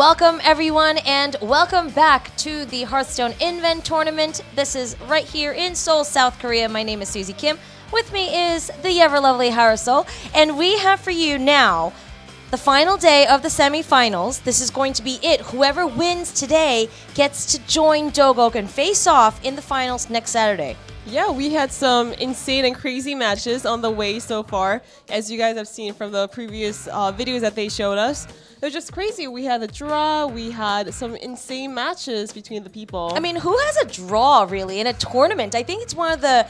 Welcome everyone and welcome back to the HearthStone Inven tournament. This is right here in Seoul, South Korea. My name is Susie Kim. With me is the ever-lovely Harasol, and we have for you now the final day of the semifinals. This is going to be it. Whoever wins today gets to join Dogok and face off in the finals next Saturday. Yeah, we had some insane and crazy matches on the way so far, as you guys have seen from the previous videos that they showed us. It was just crazy. We had a draw. We had some insane matches between the people. I mean, who has a draw, really, in a tournament? I think it's one of the...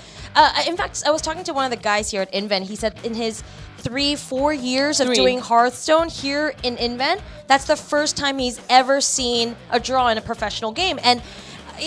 in fact, I was talking to one of the guys here at Inven. He said in his 3-4 years of doing Hearthstone here in Inven, that's the first time he's ever seen a draw in a professional game. And,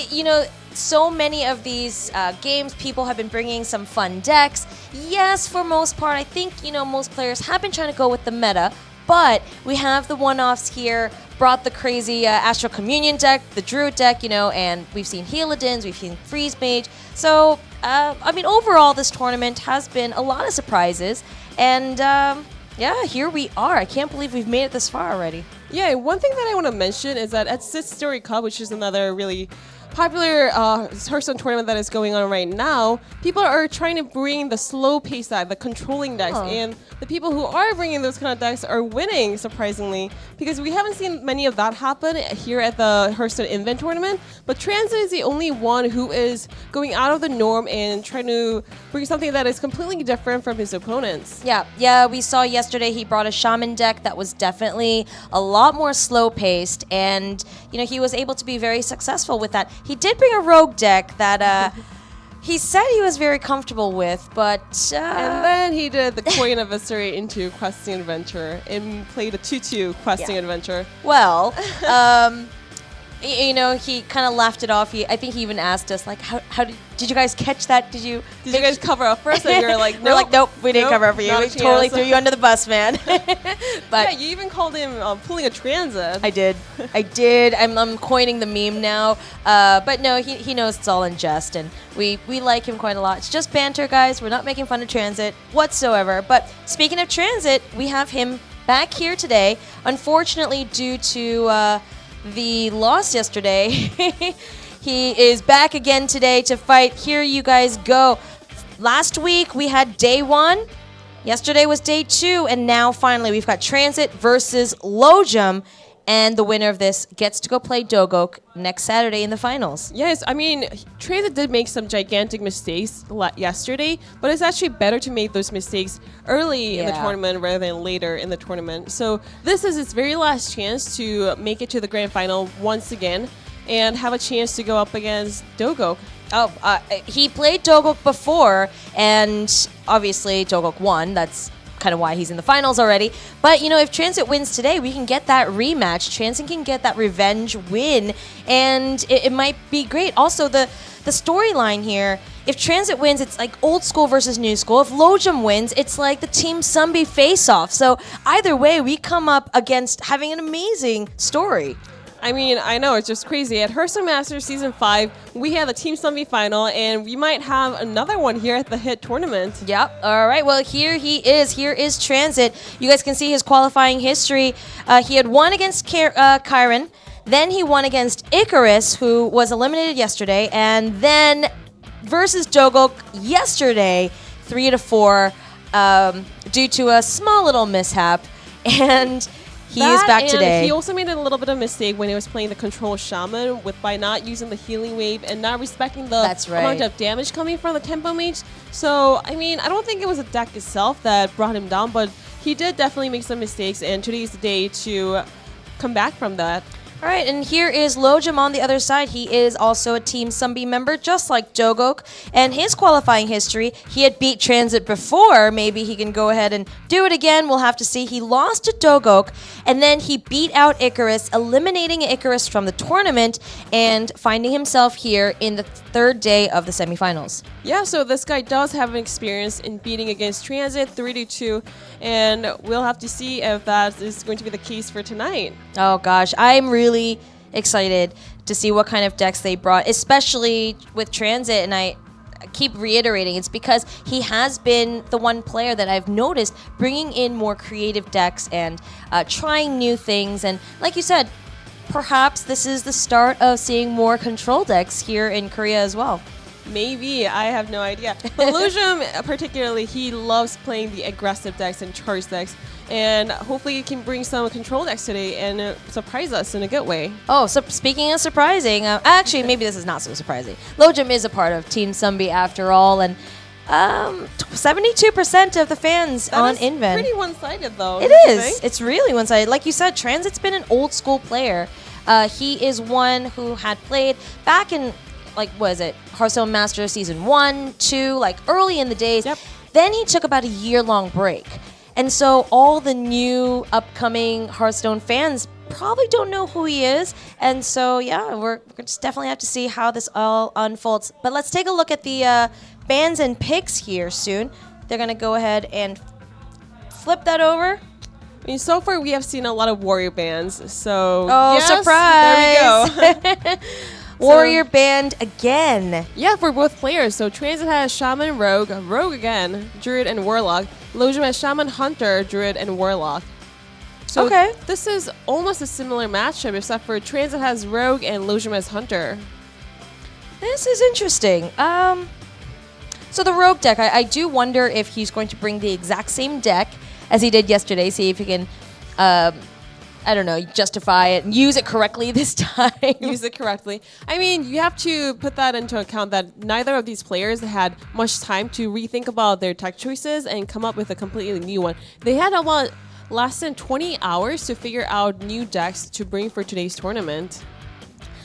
you know, so many of these games, people have been bringing some fun decks. Yes, for most part, I think, you know, most players have been trying to go with the meta. But we have the one-offs here, brought the crazy Astral Communion deck, the Druid deck, you know, and we've seen Healadins, we've seen Freeze Mage. So, I mean, overall, this tournament has been a lot of surprises. And, yeah, here we are. I can't believe we've made it this far already. Yeah, one thing that I want to mention is that at Sid Story Cup, which is another really popular Hearthstone tournament that is going on right now, people are trying to bring the slow pace side, the controlling decks, and the people who are bringing those kind of decks are winning, surprisingly, because we haven't seen many of that happen here at the Hearthstone Inven tournament, but Transit is the only one who is going out of the norm and trying to bring something that is completely different from his opponents. Yeah, we saw yesterday he brought a Shaman deck that was definitely a lot more slow-paced, and, you know, he was able to be very successful with that. He did bring a rogue deck that he said he was very comfortable with, but... and then he did the Coin Eviscerate into Questing Adventure and played a 2-2 Questing Adventure. Well, you know, he kind of laughed it off. I think he even asked us, like, how did you guys catch that? Did you guys cover up for us? And we were like, nope. We're like, nope, we didn't cover up for you. We totally threw you under the bus, man. But yeah, you even called him pulling a transit. I did. I'm coining the meme now. But no, he knows it's all in jest, and we like him quite a lot. It's just banter, guys. We're not making fun of Transit whatsoever. But speaking of Transit, we have him back here today. Unfortunately, due to the loss yesterday, he is back again today to fight. Here you guys go. Last week we had day 1. Yesterday was day 2. And now finally we've got Transit versus Lojom. And the winner of this gets to go play Dogok next Saturday in the finals. Yes, I mean, Transit did make some gigantic mistakes yesterday, but it's actually better to make those mistakes early in the tournament rather than later in the tournament. So this is its very last chance to make it to the grand final once again and have a chance to go up against Dogok. He played Dogok before, and obviously Dogok won. That's kind of why he's in the finals already. But, you know, if Transit wins today, we can get that rematch. Transit can get that revenge win, and it might be great. Also, the storyline here, if Transit wins, it's like old school versus new school. If Lojom wins, it's like the Team Sunbi face-off. So either way, we come up against having an amazing story. I mean, I know, it's just crazy. At Hearthstone Masters Season 5, we had the Team Sunbi final, and we might have another one here at the HIT tournament. Yep. All right. Well, here he is. Here is Transit. You guys can see his qualifying history. He had won against Kyron. Then he won against Icarus, who was eliminated yesterday. And then versus Dogok yesterday, 3-4, due to a small little mishap. And... he is back today. He also made a little bit of mistake when he was playing the Control Shaman by not using the Healing Wave and not respecting the amount of damage coming from the Tempo Mage. So, I mean, I don't think it was the deck itself that brought him down, but he did definitely make some mistakes, and today's the day to come back from that. All right, and here is Lojom on the other side. He is also a Team Sunbi member, just like Dogok. And his qualifying history, he had beat Transit before. Maybe he can go ahead and do it again. We'll have to see. He lost to Dogok, and then he beat out Icarus, eliminating Icarus from the tournament and finding himself here in the third day of the semifinals. Yeah, so this guy does have an experience in beating against Transit 3-2, and we'll have to see if that is going to be the case for tonight. Oh gosh, I'm really excited to see what kind of decks they brought, especially with Transit, and I keep reiterating it's because he has been the one player that I've noticed bringing in more creative decks and trying new things. And like you said, perhaps this is the start of seeing more control decks here in Korea as well. Maybe. I have no idea. But lojom, particularly, he loves playing the aggressive decks and charge decks. And hopefully he can bring some control decks today and surprise us in a good way. Oh, so speaking of surprising, actually, maybe this is not so surprising. Lojom is a part of Team Sunbi after all, and 72% of the fans on Inven. That's pretty one-sided, though. It is. It's really one-sided. Like you said, Transit's been an old-school player. He is one who had played back in, like, what is it, HearthStone Masters Season 1, 2, like, early in the days. Yep. Then he took about a year-long break. And so all the new upcoming Hearthstone fans probably don't know who he is. And so, yeah, we're just definitely have to see how this all unfolds. But let's take a look at the bans and picks here soon. They're going to go ahead and flip that over. I mean, so far we have seen a lot of warrior bands. So, oh, yes, surprise! There we go. Warrior band again. Yeah, for both players. So Transit has Shaman, Rogue again, Druid, and Warlock. Lojom has Shaman, Hunter, Druid, and Warlock. So okay. This is almost a similar matchup, except for Transit has Rogue and Lojom has Hunter. This is interesting. So the Rogue deck, I do wonder if he's going to bring the exact same deck as he did yesterday. See if he can, I don't know, justify it and use it correctly this time. Use it correctly. I mean, you have to put that into account that neither of these players had much time to rethink about their tech choices and come up with a completely new one. They had about less than 20 hours to figure out new decks to bring for today's tournament.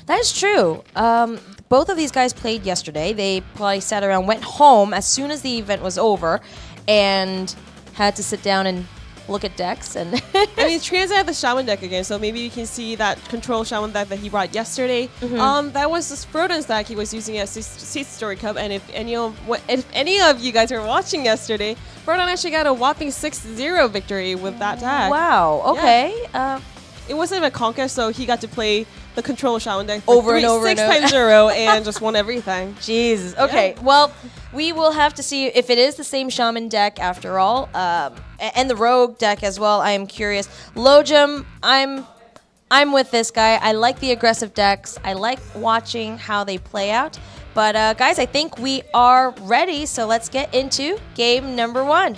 That is true. Both of these guys played yesterday. They probably sat around, went home as soon as the event was over, and had to sit down and look at decks. And I mean, Transit had the Shaman deck again, so maybe you can see that control Shaman deck that he brought yesterday. That was this Froden's deck he was using at Seat Story Cup, and if any of you guys were watching yesterday, Froden actually got a whopping 6-0 victory with that deck. Wow. Okay. Yeah. It wasn't a conquest, so he got to play the control Shaman deck over and over 6 times in a row and just won everything. Jesus. Okay. Yeah. Well, we will have to see if it is the same Shaman deck after all, and the Rogue deck as well. I am curious. Lojom, I'm with this guy. I like the aggressive decks. I like watching how they play out. But guys, I think we are ready. So let's get into game number 1.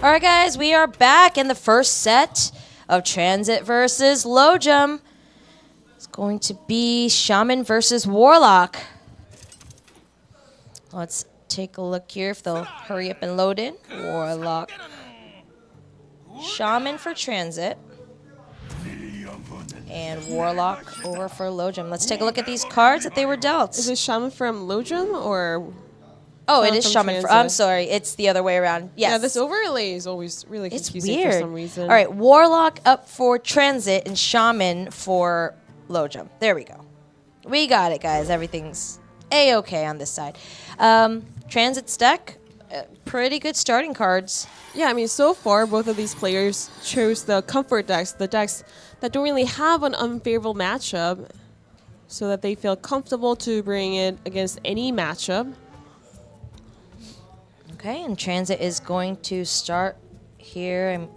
All right, guys, we are back in the first set of Transit versus Lojom. It's going to be Shaman versus Warlock. Let's take a look here if they'll hurry up and load in. Warlock. Shaman for Transit. And Warlock over for Lojom. Let's take a look at these cards that they were dealt. Is it Shaman from Lojom or... Oh, it is Shaman. I'm sorry. It's the other way around. Yes. Yeah, this overlay is always really confusing weird. for some reason. All right, Warlock up for Transit and Shaman for Lojom. There we go. We got it, guys. Everything's A-okay on this side. Transit's deck, pretty good starting cards. Yeah, I mean, so far, both of these players chose the comfort decks, the decks that don't really have an unfavorable matchup, so that they feel comfortable to bring it against any matchup. Okay, and Transit is going to start here. And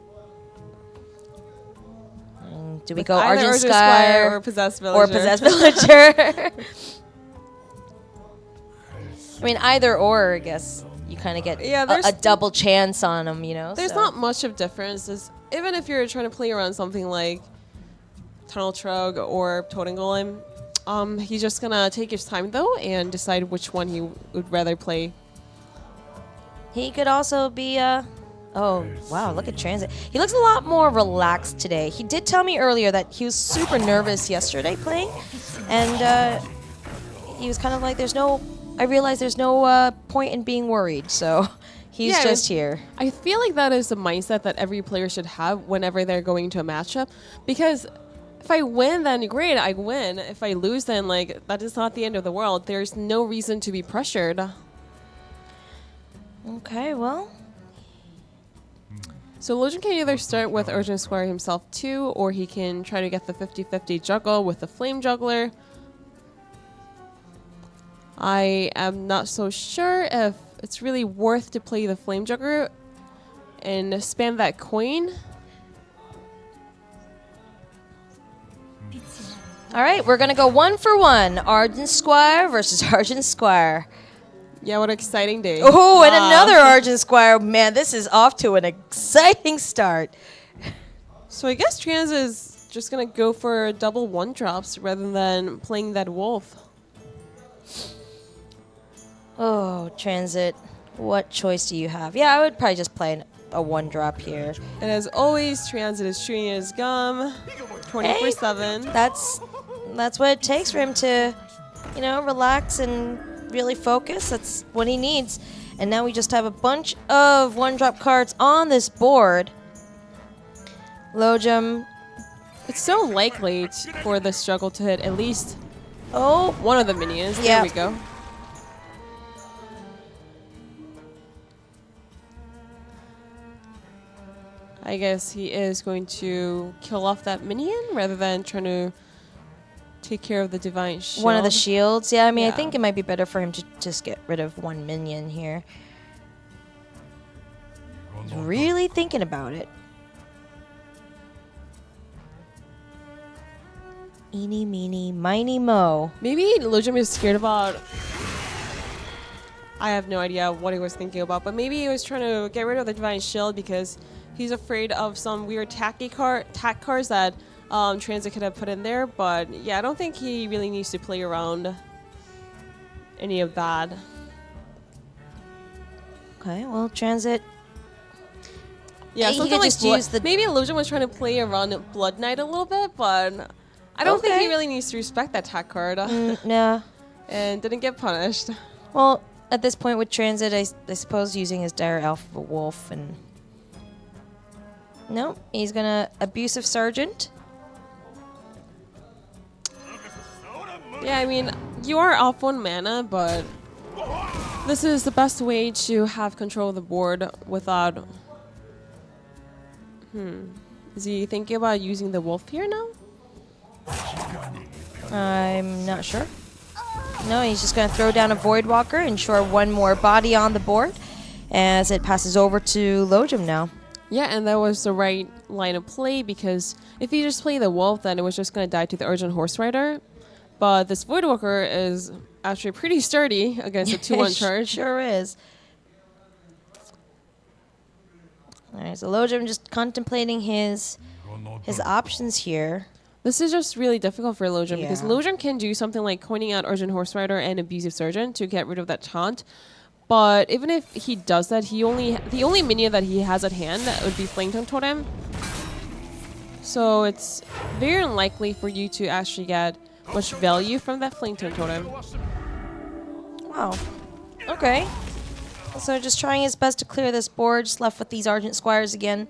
do we go Argent Squire or Possessed Villager? Or Possessed Villager. I mean, either or, I guess. You kind of get a double chance on them, you know? There's not much of difference. Even if you're trying to play around something like Tunnel Trug or Totem Golem, he's just going to take his time, though, and decide which one he would rather play. He could also be, oh, wow, look at Transit. He looks a lot more relaxed today. He did tell me earlier that he was super nervous yesterday playing, and he was kind of like, I realized there's no point in being worried, so he's just here. I feel like that is a mindset that every player should have whenever they're going to a matchup, because if I win, then great, I win. If I lose, then, like, that is not the end of the world. There's no reason to be pressured. Okay, well. So Lojom can either start with Urgent Squire himself too, or he can try to get the 50-50 juggle with the Flame Juggler. I am not so sure if it's really worth to play the Flame Juggler and spam that coin. All right, we're going to go 1 for 1. Argent Squire versus Argent Squire. Yeah, what an exciting day. Oh, and another Argent Squire. Man, this is off to an exciting start. So I guess Transit is just going to go for double 1-drops rather than playing that wolf. Oh, Transit, what choice do you have? Yeah, I would probably just play a 1-drop here. And as always, Transit is chewing his gum 24/7. That's what it takes for him to, relax and really focus. That's what he needs. And now we just have a bunch of 1-drop cards on this board. Lojom. It's so likely for this juggle to hit at least Oh, one of the minions. Yeah. There we go. I guess he is going to kill off that minion rather than trying to take care of the divine shield. one of the shields. Yeah, I mean, I Yeah. think it might be better for him to just get rid of 1 minion here. He's really thinking about it. Eeny, meeny, miny, mo. Maybe Lojom is scared about... I have no idea what he was thinking about, but maybe he was trying to get rid of the divine shield because he's afraid of some weird tack cards that Transit could have put in there. But yeah, I don't think he really needs to play around any of that. Okay, well, Transit. Yeah, He something could like just use the- maybe Lojom was trying to play around Blood Knight a little bit, but I don't think Okay. he really needs to respect that tack card Yeah. and didn't get punished. Well, at this point with Transit, I suppose using his Dire Alpha Wolf and... Nope, he's gonna Abusive Sergeant. Yeah, I mean, you are off 1 mana, but this is the best way to have control of the board without... Is he thinking about using the wolf here now? I'm not sure. No, he's just gonna throw down a Voidwalker, ensure 1 more body on the board as it passes over to Lojom now. Yeah, and that was the right line of play because if he just played the wolf, then it was just going to die to the Urgent Horse Rider. But this Voidwalker is actually pretty sturdy against a 2-1 charge. Sure is. Alright, so Lojom just contemplating his options here. This is just really difficult for Lojom because Yeah. Lojom can do something like coining out Urgent Horse Rider and Abusive Surgeon to get rid of that taunt. But even if he does that, the only minion that he has at hand would be Flametongue Totem. So it's very unlikely for you to actually get much value from that Flametongue Totem. Wow. Okay. So just trying his best to clear this board, just left with these Argent Squires again.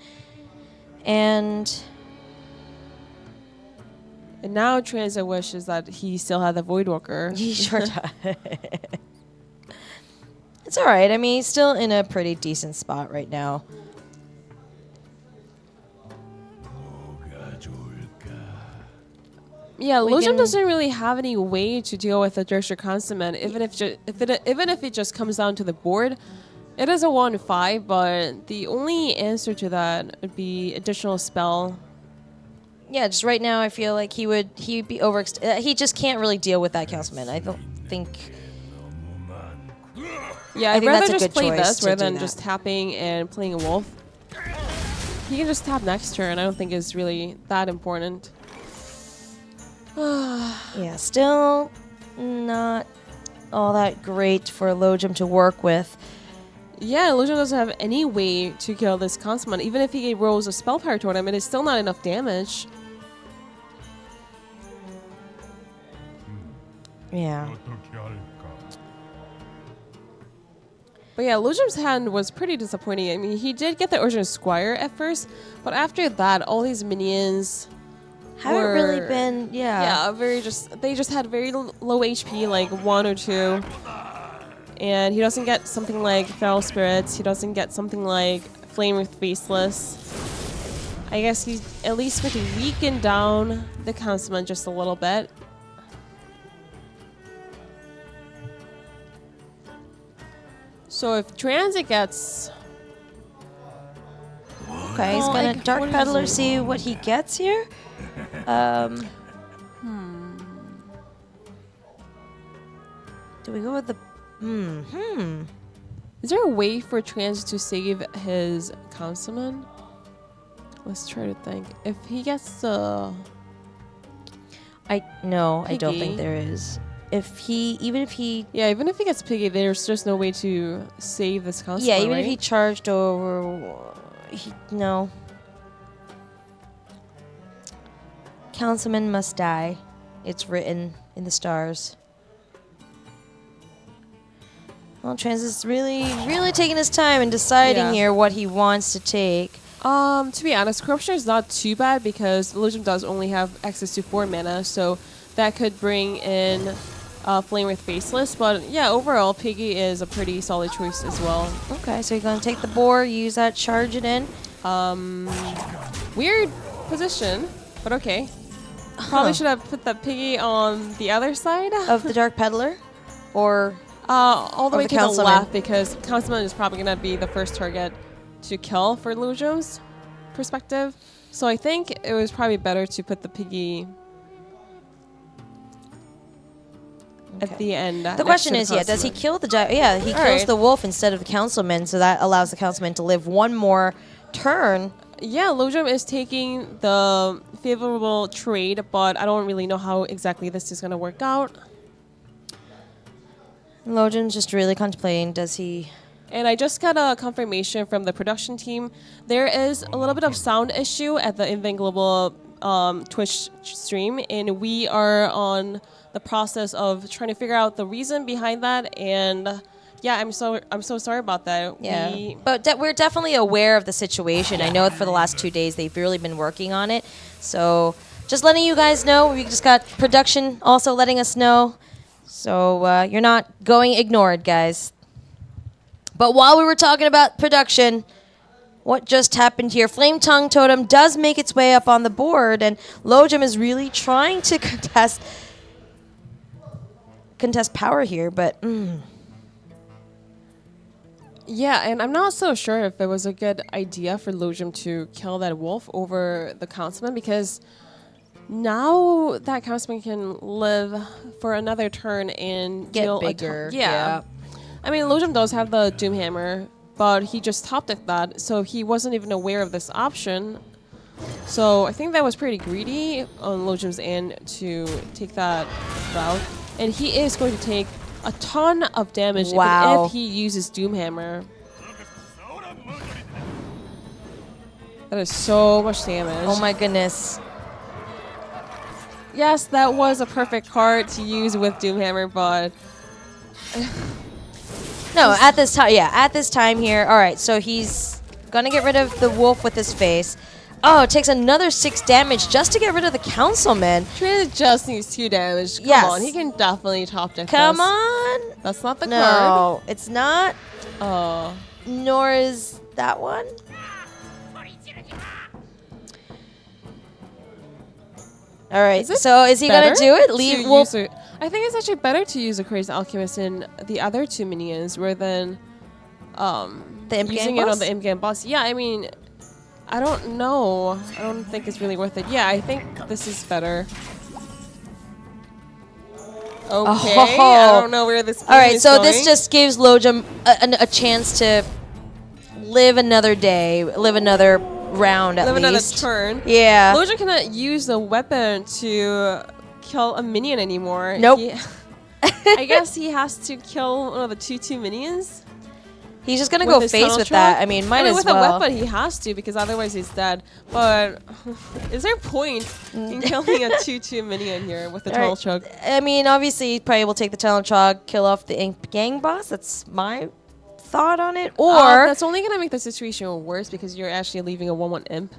And now Transit wishes that he still had the Voidwalker. he sure does. It's alright. I mean, he's still in a pretty decent spot right now. Yeah, We Lojom can- doesn't really have any way to deal with the Dirksher Consummate. Even if it just comes down to the board, it is a 1-5. But the only answer to that would be additional spell. Yeah, just right now, I feel like he'd be he just can't really deal with that Councilman. I don't think. Yeah, I I'd think rather that's a just good play choice this to rather do than that. just tapping and playing a wolf. He can just tap next turn. I don't think it's really that important. Yeah, still not all that great for Lojom to work with. Yeah, Lojom doesn't have any way to kill this Consummate. Even if he rolls a Spell Power Totem, it is still not enough damage. Yeah. But yeah, Lojom's hand was pretty disappointing. I mean, he did get the Urgent Squire at first, but after that, all these minions Haven't were really been, they just had very low HP, like 1 or 2. And he doesn't get something like Feral Spirits. He doesn't get something like Flame with Faceless. I guess he's at least going to weaken down the Councilman just a little bit. So if Transit gets... Okay, he's gonna Dark Peddler see what he gets here. Do we go with the... Is there a way for Transit to save his Councilman? Let's try to think. If he gets the... No, I don't Piggy. think there is. Even if he gets Piggy, there's just no way to save this Councilman, yeah, even right? if he charged over, no. Councilman must die. It's written in the stars. Well, Transit's really taking his time and deciding here what he wants to take. To be honest, Corruption is not too bad because Lojom does only have access to 4 mana, so that could bring in Flame with Faceless. But yeah, overall, Piggy is a pretty solid choice as well. Okay, so you're gonna take the boar, use that, charge it in. Weird position, but okay. Probably should have put that Piggy on the other side of the Dark Peddler, or all the way to the Councilman. left, because Councilman is probably gonna be the first target to kill for Lojom's perspective. So I think it was probably better to put the Piggy at the end. The question is, does he kill the he kills the wolf instead of the Councilman, so that allows the Councilman to live one more turn. Yeah, Lojom is taking the favorable trade, but I don't really know how exactly this is going to work out. Lojom's just really contemplating, does he... And I just got a confirmation from the production team. There is a little bit of sound issue at the Inven Global Twitch stream, and we are on the process of trying to figure out the reason behind that. And yeah, I'm so sorry about that. Yeah, but we're definitely aware of the situation. I know for the last 2 days they've really been working on it. So just letting you guys know, we just got production also letting us know. So you're not going ignored, guys. But while we were talking about production, what just happened here? Flame Tongue Totem does make its way up on the board, and Lojom is really trying to contest power here, but... Yeah, and I'm not so sure if it was a good idea for Lojom to kill that wolf over the Councilman, because now that Councilman can live for another turn and get deal bigger. Yeah. I mean, Lojom does have the Doomhammer, but he just topped at that, so he wasn't even aware of this option. So I think that was pretty greedy on Lojom's end to take that route. And he is going to take a ton of damage even if he uses Doomhammer. That is so much damage. Oh my goodness. Yes, that was a perfect card to use with Doomhammer, but... No, at this time here. All right, so he's going to get rid of the wolf with his face. Oh, it takes another 6 damage just to get rid of the Councilman. Transit just needs 2 damage. Come on, he can definitely top deck Come on. That's not the card. No, it's not. Oh. Nor is that one. All right, so is he going to do it? Leave wolf. I think it's actually better to use a Crazed Alchemist in the other 2 minions rather than using it on the Imp Gang boss. Yeah, I mean, I don't know. I don't think it's really worth it. Yeah, I think this is better. Okay, I don't know where this. All right, so going. this just gives Lojom a chance to live another day, live another round at least. Live another turn. Yeah. Lojom cannot use a weapon to kill a minion anymore. Nope. I guess he has to kill one of the 2/2 minions. He's just gonna go face with that. I mean, might as well. With a weapon, he has to because otherwise he's dead. But is there a point in killing a 2/2 minion here with the tunnel choke? I mean, obviously, he probably will take the tunnel choke, kill off the Imp Gang boss. That's my thought on it. Or that's only gonna make the situation worse because you're actually leaving a 1/1 imp.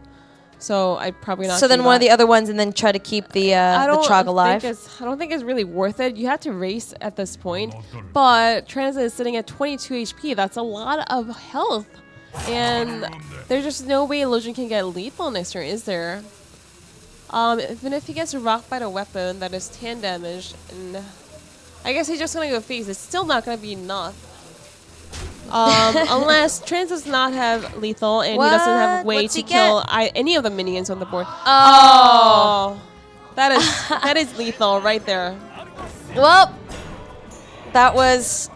So I'd probably not. So then do one of that. the other ones, and then try to keep the Trog alive. I don't think it's really worth it. You have to race at this point, but Transit is sitting at 22 HP. That's a lot of health, and there's just no way Lojom can get lethal next turn, is there? Even if he gets rocked by the weapon, that is 10 damage, and I guess he's just gonna go face. It's still not gonna be enough. Unless Trans does not have lethal and he doesn't have a way to kill any of the minions on the board. Oh, that is lethal right there. Well, that was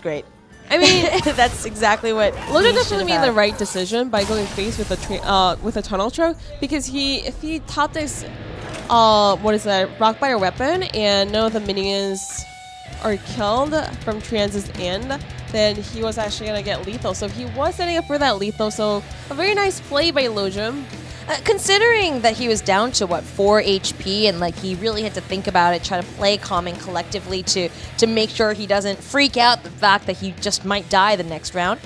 great. I mean, that's exactly what Lojom definitely made the right decision by going face with a tunnel choke, because if he top decks rock by a weapon and none of the minions are killed from Trans's end, then he was actually gonna get lethal. So he was setting up for that lethal. So a very nice play by Lojom. Considering that he was down to 4 HP, and he really had to think about it, try to play calm and collectively to make sure he doesn't freak out the fact that he just might die the next round.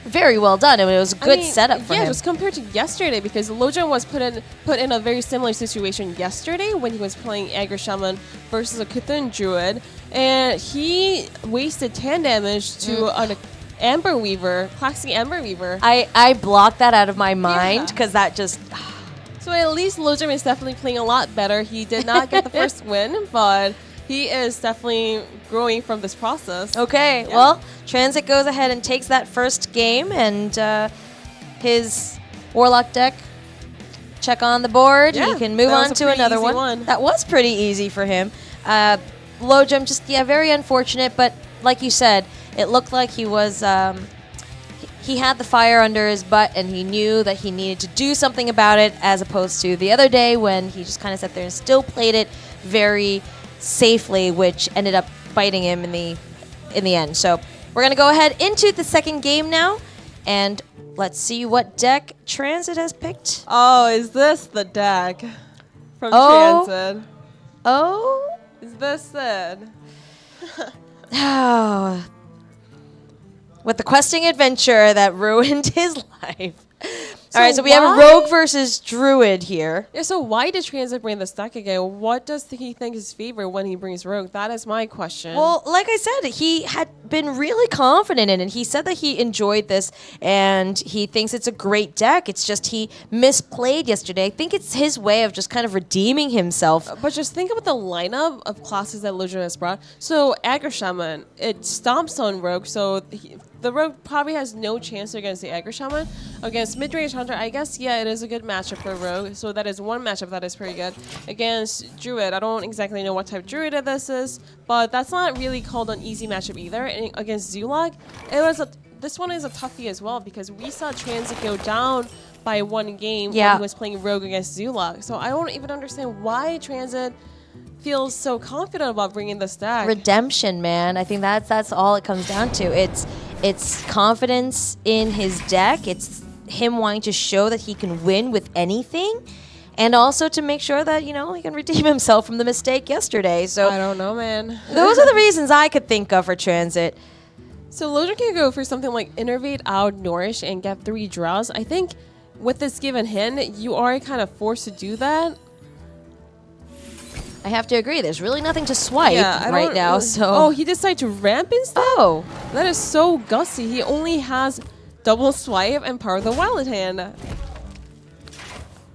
Very well done. I mean, it was a good setup for him. Yeah, just compared to yesterday, because Lojom was put in a very similar situation yesterday when he was playing Aggro Shaman versus a Cthulhu Druid, and he wasted 10 damage to an Amber Weaver, classic Amber Weaver. I blocked that out of my mind because that just... So at least Lojom is definitely playing a lot better. He did not get the first win, but he is definitely growing from this process. Okay, well, Transit goes ahead and takes that first game, and his Warlock deck, check on the board. Yeah, he can move on to another one. That was pretty easy for him. Lojom, just, very unfortunate, but like you said, it looked like he was... he had the fire under his butt, and he knew that he needed to do something about it, as opposed to the other day when he just kind of sat there and still played it very safely, which ended up biting him in the end. So we're going to go ahead into the second game now, and let's see what deck Transit has picked. Oh, is this the deck from Transit? Oh? Is this it? Oh. With the questing adventure that ruined his life. All right, so we have a rogue versus druid here. Yeah, so why did Transit bring this deck again? What does he think is favorite when he brings rogue? That is my question. Well, like I said, he had been really confident in it. He said that he enjoyed this, and he thinks it's a great deck. It's just he misplayed yesterday. I think it's his way of just kind of redeeming himself. But just think about the lineup of classes that Lojom has brought. So Aggro Shaman, it stomps on rogue, so the rogue probably has no chance against the Aggro Shaman. Against mid-range hunter, I guess, yeah, it is a good matchup for rogue. So that is one matchup that is pretty good. Against druid, I don't exactly know what type druid this is, but that's not really called an easy matchup either. And against Zulog, this one is a toughie as well, because we saw Transit go down by one game when he was playing rogue against Zulog. So I don't even understand why Transit feels so confident about bringing this deck. Redemption, man. I think that's all it comes down to. It's confidence in his deck. It's him wanting to show that he can win with anything, and also to make sure that, he can redeem himself from the mistake yesterday. So I don't know, man. Those are the reasons I could think of for Transit. So Lojom can go for something like Innervate, Out, Nourish, and get 3 draws. I think with this given hand, you are kind of forced to do that. I have to agree. There's really nothing to swipe right now. So oh, he decided to ramp instead? Oh. That is so gutsy. He only has double swipe and Power of the Wild hand.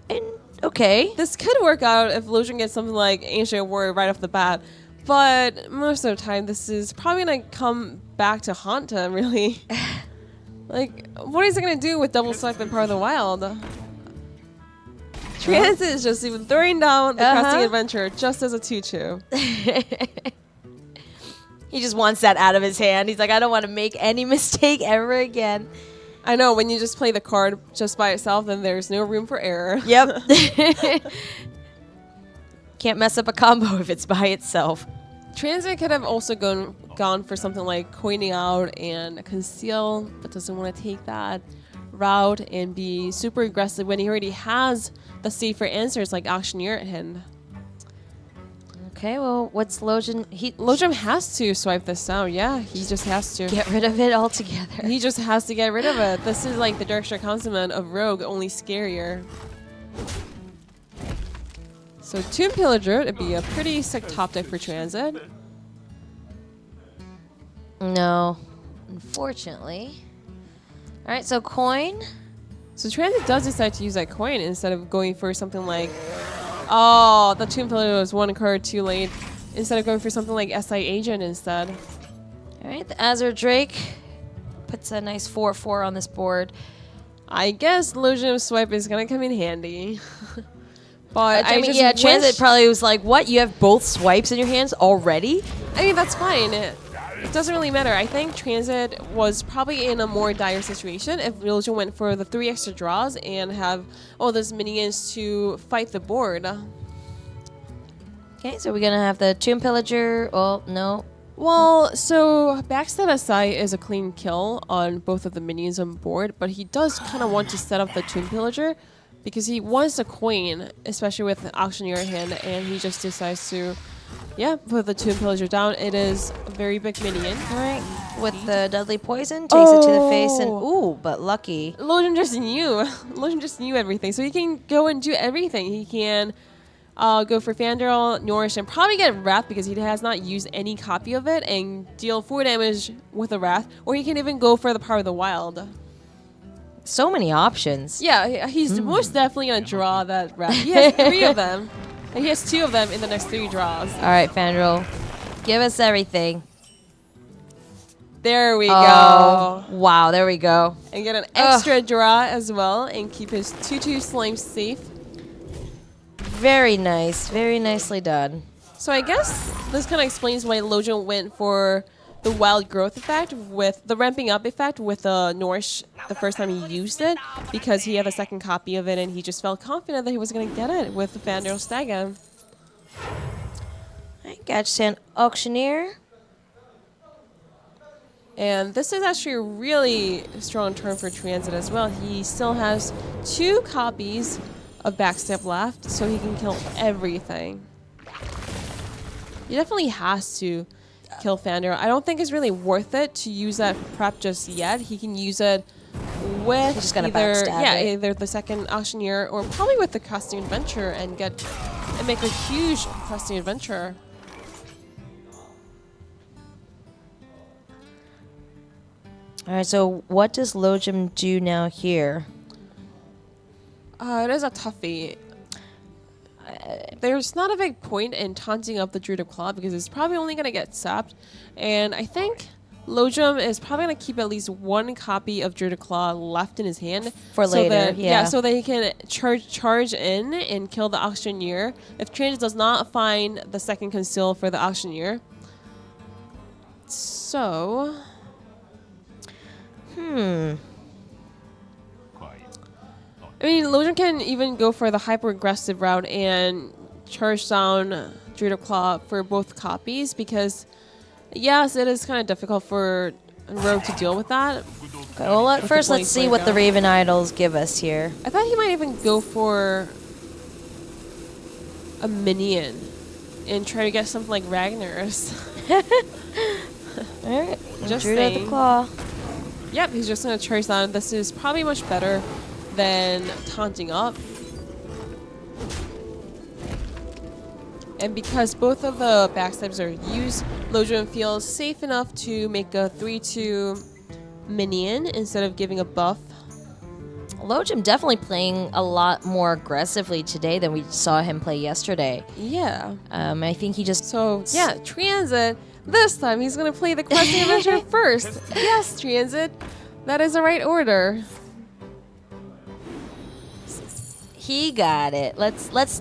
And, okay. This could work out if Lojom gets something like Ancient Warrior right off the bat. But most of the time, this is probably going to come back to haunt him, really. What is it going to do with double swipe and Power of the Wild? Transit is just even throwing down the questing adventure just as a 2-2. He just wants that out of his hand. He's like, I don't want to make any mistake ever again. I know, when you just play the card just by itself, then there's no room for error. Yep. Can't mess up a combo if it's by itself. Transit could have also gone for something like Coining Out and Conceal, but doesn't want to take that route and be super aggressive when he already has the safer answers like Auctioneer at hand. Okay, well, what's Lojom? Lojom has to swipe this out. Yeah, he just has to. Get rid of it altogether. He just has to get rid of it. This is like the Darkshire Consummate of Rogue, only scarier. So Tomb Pillager, it'd be a pretty sick top deck for Transit. No, unfortunately. All right, so coin. So Transit does decide to use that coin instead of going for something like, oh, the Tomb Pillager was one card too late. Instead of going for something like SI Agent instead. All right, the Azure Drake puts a nice 4/4 on this board. I guess Lojom Swipe is gonna come in handy. But I mean, yeah, Transit probably was like, what? You have both swipes in your hands already? I mean, that's fine. It doesn't really matter. I think Transit was probably in a more dire situation if Lojom went for the 3 extra draws and have all those minions to fight the board. Okay, so we're going to have the Tomb Pillager. Oh, no. Well, so Backstab SI is a clean kill on both of the minions on board, but he does kind of want to set up the Tomb Pillager because he wants a coin, especially with the Auctioneer in hand, and he just decides to, yeah, put the Tomb Pillager down. It is a very big minion. All right, with the Deadly Poison, takes it to the face, and ooh, but lucky. Lojom just knew. Lojom just knew everything, so he can go and do everything. He can go for Fandral, Nourish, and probably get Wrath because he has not used any copy of it, and deal 4 damage with a Wrath, or he can even go for the Power of the Wild. So many options. Yeah, he's most definitely going to draw that Wrath. He has 3 of them. And he has 2 of them in the next 3 draws. All right, Fandral, give us everything. There we go. Wow, there we go. And get an extra draw as well and keep his 2/2 slime safe. Very nice. Very nicely done. So I guess this kind of explains why Lojom went for the wild growth effect with the ramping up effect with the Nourish the first time he used it, because he had a second copy of it and he just felt confident that he was going to get it with the Fandral Stagam. I got an Auctioneer. And this is actually a really strong turn for Transit as well. He still has 2 copies of Backstab left, so he can kill everything. He definitely has to kill Fandral. I don't think it's really worth it to use that prep just yet. He can use it with just gonna backstab it. either the second Auctioneer or probably with the Questing Adventure and make a huge Questing Adventure. All right, so what does Lojom do now here? It is a toughie. There's not a big point in taunting up the Druid of Claw because it's probably only going to get sapped. And I think Lojom is probably going to keep at least 1 copy of Druid of Claw left in his hand. For so later, that, yeah. So that he can charge in and kill the Auctioneer. If Transit does not find the second Conceal for the Auctioneer. So... I mean, Lojom can even go for the hyper-aggressive route and charge down Druid of Claw for both copies because, yes, it is kind of difficult for Rogue to deal with that. Okay, well, first let's see what the Raven Idols give us here. I thought he might even go for a minion and try to get something like Ragnar's. All right, Just Druid saying. of the Claw. Yep, he's just going to charge down. This is probably much better than taunting up. And because both of the backstabs are used, Lojom feels safe enough to make a 3/2 minion instead of giving a buff. Lojom definitely playing a lot more aggressively today than we saw him play yesterday. Yeah. I think he just... So, yeah, Transit, this time he's going to play the Questing Adventure first. Yes, Transit, that is the right order. He got it. Let's.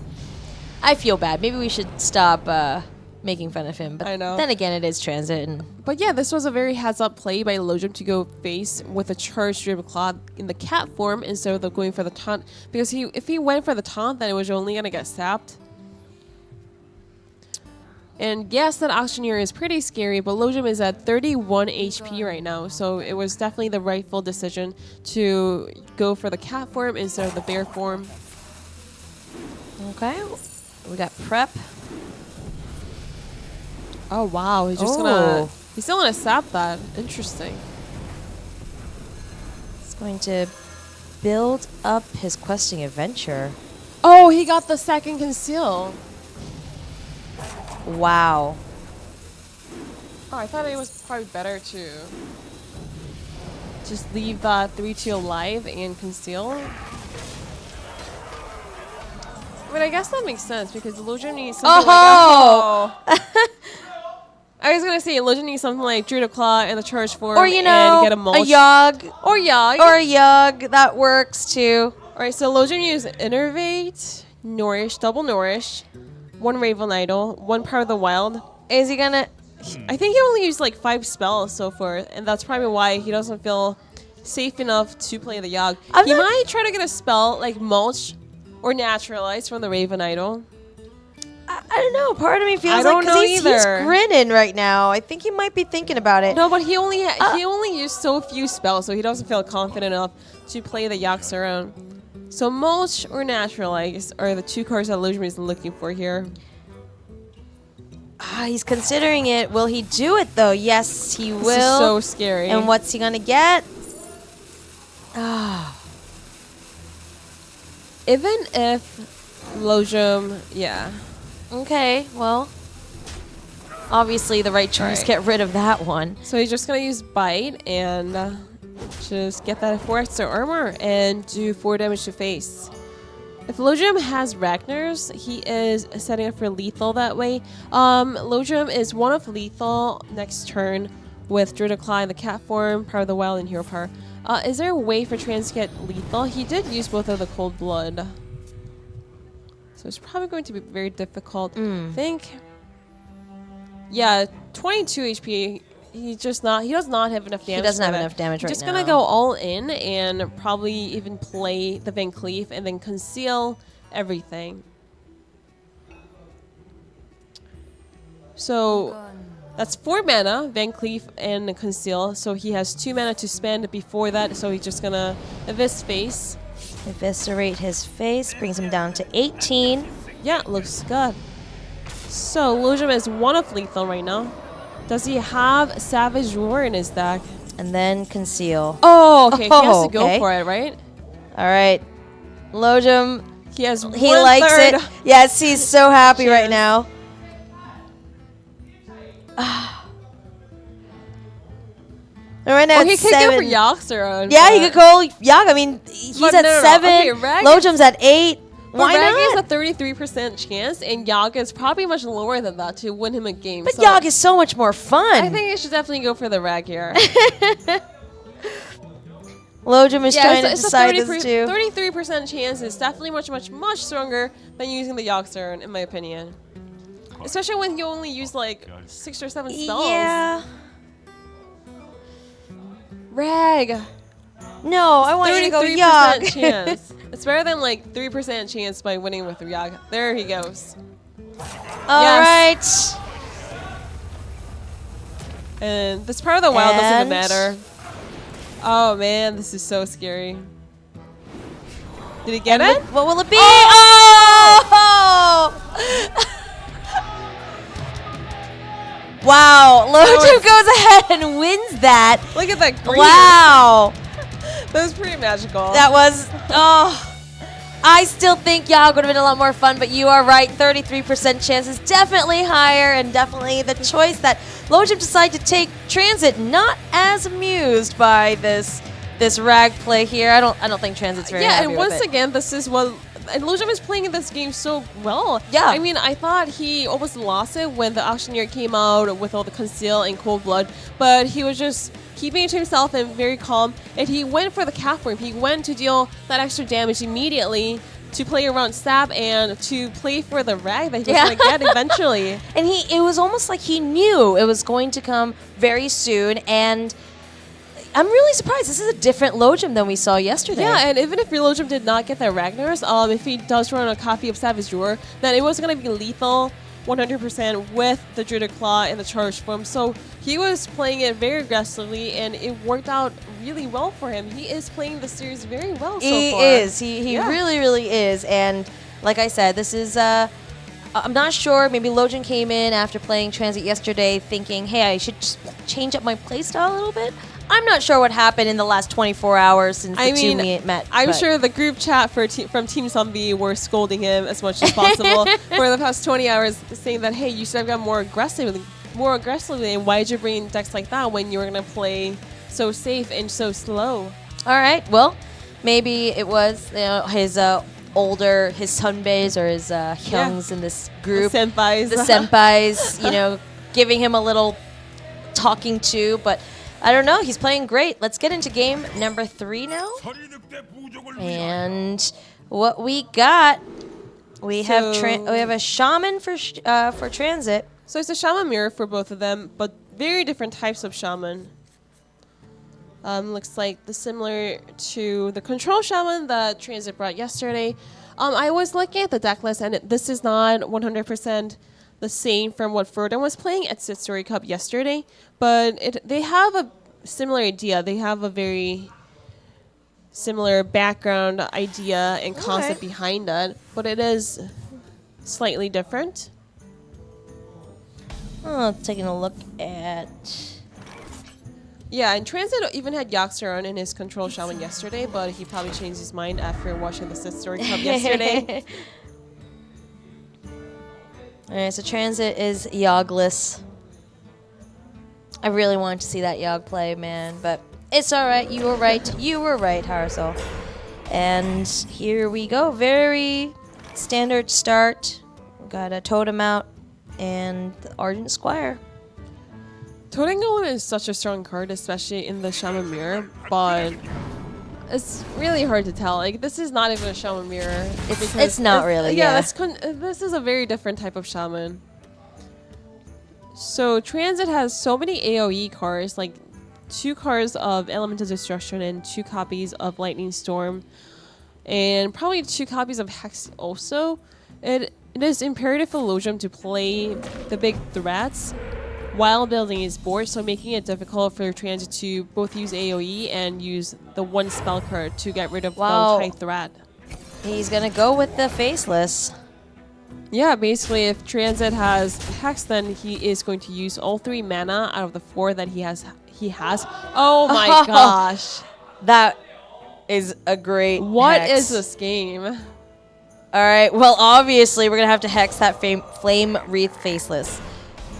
I feel bad. Maybe we should stop making fun of him. But I know. Then again, it is Transit. And But yeah, this was a very heads-up play by Lojom to go face with a charged Druid of Claw in the cat form instead of going for the taunt. Because if he went for the taunt, then it was only going to get sapped. And yes, that Auctioneer is pretty scary, but Lojom is at 31 HP right now, so it was definitely the rightful decision to go for the cat form instead of the bear form. okay, we got prep. Oh wow, he's still gonna sap that. Interesting. He's going to build up his questing adventure. Oh, he got the second conceal. Wow. Oh, I thought it was probably better to just leave that 3-2 alive and conceal. I mean, I guess that makes sense because lojom needs something I was gonna say lojom needs something like Druid of Claw and the charge form, Or, and get a mulch. a Yogg. Or Yogg. Or a Yogg. That works too. Alright, so lojom uses Innervate, Nourish, Double Nourish, 1 Raven Idol, 1 Power of the Wild. Is he gonna... I think he only used like 5 spells so far, and that's probably why he doesn't feel safe enough to play the Yogg. He might try to get a spell like Mulch or Naturalize from the Raven Idol. I don't know. Part of me feels I don't know he's grinning right now. I think he might be thinking about it. No, but he only used so few spells, so he doesn't feel confident enough to play the Yogg around. So Mulch or Naturalize are the 2 cards that lojom is looking for here. He's considering it. Will he do it though? Yes, he will. This is so scary. And what's he gonna get? Even if lojom, yeah. Okay, well, obviously the right choice. Get rid of that one. So he's just gonna use Bite and just get that 4 extra armor and do 4 damage to face. If lojom has Ragnar's, he is setting up for lethal that way. Lojom is 1 of lethal next turn with Druid of Claw in the cat form, Power of the Wild, and Hero Power. Is there a way for Trans to get lethal? He did use both of the Cold Blood. So it's probably going to be very difficult. I think. Yeah, 22 HP. He does not have enough damage. He doesn't have enough damage right now. Just gonna go all in and probably even play the Van Cleef and then conceal everything. So that's 4 mana, Van Cleef and conceal. So he has 2 mana to spend before that. So he's just gonna face. Eviscerate his face, brings him down to 18. Yeah, looks good. So lojom is 1 of lethal right now. Does he have Savage Roar in his deck? And then conceal. Oh, okay. He has to go for it, right? All right. Lojom, he likes it. Yes, he's so happy right now. Right now he it's could 7. go for Yogg. Yeah, he could call Yogg. I mean, he's at 7. Okay, Lojom's at 8. Why Rag not? is a 33% chance, and Yogg is probably much lower than that to win him a game. But so Yogg is so much more fun. I think you should definitely go for the Rag here. Lojom is trying to decide this too. 33% chance is definitely much stronger than using the Yogg turn, in my opinion. Especially when you only use like 6 or 7 spells. Yeah. Rag. No, I want you to go Yogg. Chance. It's better than like 3% chance by winning with Yogg. There he goes. All right. And this part of the wild doesn't even matter. Oh man, this is so scary. Did he get it? What will it be? Oh! Wow, Lojom goes ahead and wins that. Look at that green. Wow. That was pretty magical. That was, I still think Yogg would have been a lot more fun, but you are right. 33% chance is definitely higher, and definitely the choice that Lojom decided to take. Transit not as amused by this Rag play here. I don't think Transit's very happy and with once it. again, this is what. And Lojom is playing this game so well. Yeah. I mean, I thought he almost lost it when the Auctioneer came out with all the Conceal and Cold Blood, but he was just keeping it to himself and very calm. And he went for the cat form. He went to deal that extra damage immediately to play around Stab and to play for the Rag that he was going to get eventually. And it was almost like he knew it was going to come very soon, and I'm really surprised. This is a different Lojom than we saw yesterday. Yeah, and even if your Lojom did not get that Ragnar's, if he does run a copy of Savage Roar, then it was going to be lethal 100% with the Druid of Claw and the charge form. So he was playing it very aggressively, and it worked out really well for him. He is playing the series very well so far. He is. He really, really is. And like I said, this is a I'm not sure. Maybe Lojom came in after playing Transit yesterday thinking, hey, I should just change up my playstyle a little bit. I'm not sure what happened in the last 24 hours since the two met. I'm sure the group chat from Team Zombie were scolding him as much as possible for the past 20 hours, saying that, hey, you should have got more aggressively, and why did you bring in decks like that when you were going to play so safe and so slow? All right, well, maybe it was his older, his sunbaes or his hyungs in this group. The senpais, giving him a little talking to, but I don't know. He's playing great. Let's get into game number 3 now. And what we got, we have a shaman for transit. So it's a shaman mirror for both of them, but very different types of shaman. Looks like similar to the control shaman that Transit brought yesterday. I was looking at the deck list, and this is not 100% the same from what Froden was playing at Sit Story Cup yesterday, but they have a similar idea. They have a very similar background idea and concept behind it, but it is slightly different. Taking a look at... Yeah, and Transit even had Yaxaron in his control shaman yesterday, but he probably changed his mind after watching the Sit Story Cup yesterday. Alright, so Transit is Yogless. I really wanted to see that Yog play, man, but it's alright. You were right. You were right, Harsel. And here we go. Very standard start. We got a Totem out and the Ardent Squire. Totem Golem is such a strong card, especially in the Shaman Mirror, but it's really hard to tell. Like, this is not even a Shaman Mirror. It's not really, yeah. This is a very different type of Shaman. So, Transit has so many AoE cards, like 2 cards of Elemental Destruction and 2 copies of Lightning Storm, and probably 2 copies of Hex also. It is imperative for Lojom to play the big threats while building his board, so making it difficult for Transit to both use AoE and use the 1 spell card to get rid of the high threat. He's gonna go with the Faceless. Yeah, basically if Transit has Hex, then he is going to use all 3 mana out of the 4 that he has. Oh my gosh. That is a great What hex. is this game? Alright, well obviously we're gonna have to hex that Flame Wreath Faceless.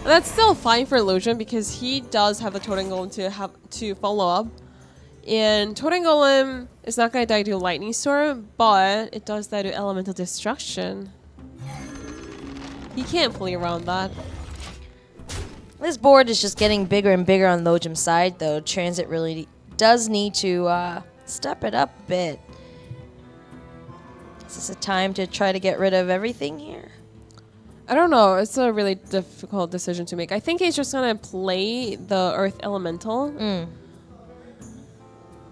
That's still fine for Lojom because he does have the Totem Golem to follow up. And Totem Golem is not going to die to Lightning Storm, but it does die to Elemental Destruction. He can't play around that. This board is just getting bigger and bigger on Lojom's side, though. Transit really does need to step it up a bit. Is this a time to try to get rid of everything here? I don't know. It's a really difficult decision to make. I think he's just going to play the Earth Elemental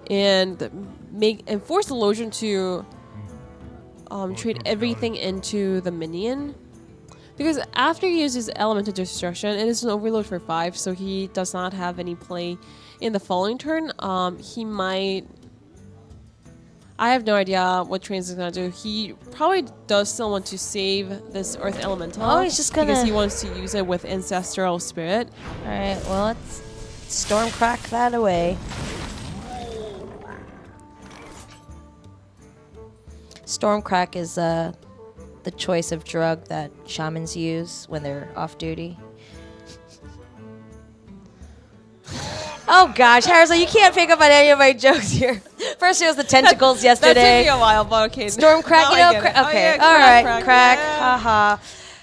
and force the Lojom to trade everything into the minion. Because after he uses Elemental Destruction, it is an overload for 5, so he does not have any play in the following turn. He might... I have no idea what Transit is going to do. He probably does still want to save this Earth Elemental. Oh, he's just going to... Because he wants to use it with Ancestral Spirit. Alright, well, let's Stormcrack that away. Stormcrack is the choice of drug that shamans use when they're off duty. Oh gosh, Harrison, you can't pick up on any of my jokes here. First it was the tentacles yesterday. That took me a while, but okay. Stormcrack, okay, yeah, all right, crack, yeah. haha.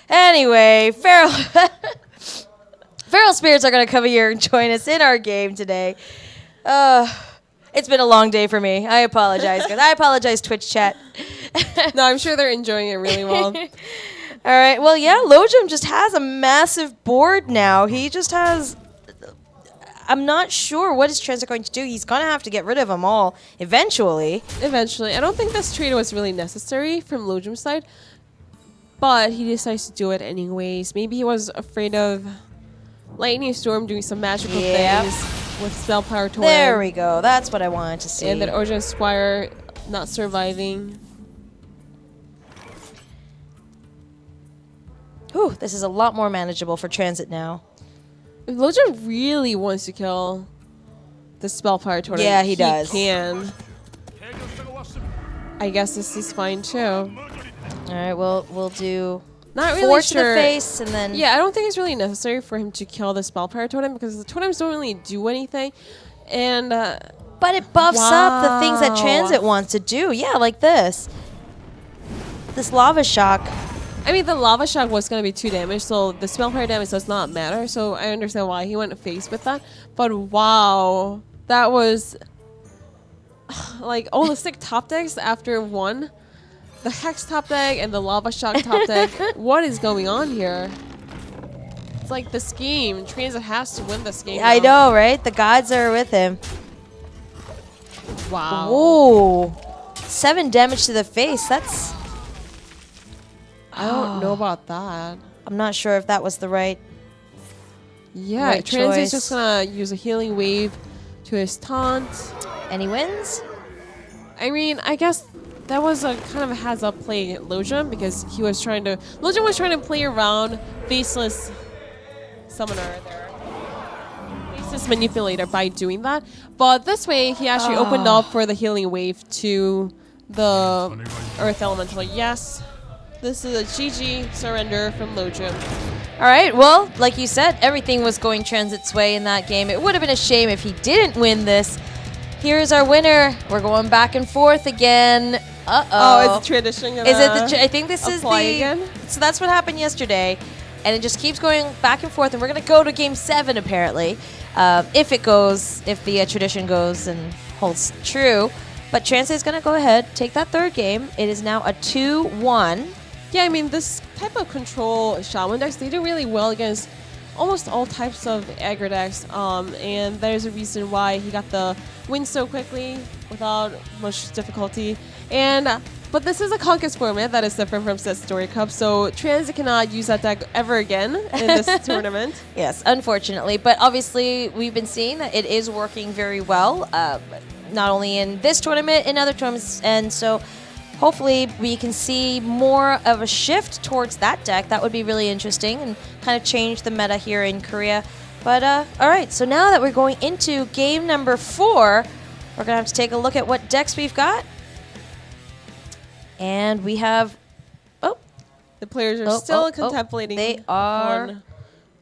Anyway, Feral Spirits are gonna come here and join us in our game today. It's been a long day for me. I apologize, guys. I apologize, Twitch chat. No, I'm sure they're enjoying it really well. All right, well, yeah, Lojom just has a massive board now. He just has... I'm not sure what is Transit going to do. He's going to have to get rid of them all eventually. Eventually. I don't think this trade was really necessary from Lojom's side, but he decides to do it anyways. Maybe he was afraid of Lightning Storm doing some magical things with Spell Power Torrent. There we go. That's what I wanted to see. And then Ardent Squire not surviving. Whew, this is a lot more manageable for transit now. If Lojom really wants to kill the Spellfire totem, Yeah, he does. Can. I guess this is fine too. All right, we'll do Not really 4 sure. to the face, and then Yeah, I don't think it's really necessary for him to kill the Spellfire totem because the totems don't really do anything. And but it buffs up the things that Wow. transit wants to do. Yeah, like this. This lava shock. I mean, the lava shock was going to be 2 damage, so the Spellfire damage does not matter. So I understand why he went face with that. But wow, that was like all the 6 top decks after 1. The Hex top deck and the Lava Shock top deck. What is going on here? It's like this game. Transit has to win this game. I now. know, right? The gods are with him. Wow. Whoa. 7 damage to the face. That's... I don't know about that. I'm not sure if that was the right... Yeah, Right Transit's choice. just gonna use a healing wave to his taunt. And he wins? I mean, I guess that was a kind of a heads-up play Lojom because he was trying to... Lojom was trying to play around Faceless Summoner there. Faceless Manipulator by doing that. But this way, he actually opened up for the healing wave to the Earth Elemental. Yes, this is a GG surrender from Lojom. All right, well, like you said, everything was going Transit's way in that game. It would have been a shame if he didn't win this. Here's our winner. We're going back and forth again. Uh-oh. Oh, is the tradition gonna Is it the? I think this is apply the. again? So that's what happened yesterday, and it just keeps going back and forth. And we're gonna go to Game 7 apparently, if the tradition goes and holds true. But Transit is gonna go ahead, take that 3rd game. It is now a 2-1. Yeah, I mean, this type of control Shaman decks, they do really well against almost all types of aggro decks. And there's a reason why he got the win so quickly without much difficulty. But this is a Conquest format that is different from Set Story Cup, so Transit cannot use that deck ever again in this tournament. Yes, unfortunately. But obviously, we've been seeing that it is working very well, not only in this tournament, in other tournaments. And so hopefully we can see more of a shift towards that deck. That would be really interesting and kind of change the meta here in Korea. But all right, so now that we're going into game number 4, we're going to have to take a look at what decks we've got. And we have... Oh, The players are still contemplating. They are on-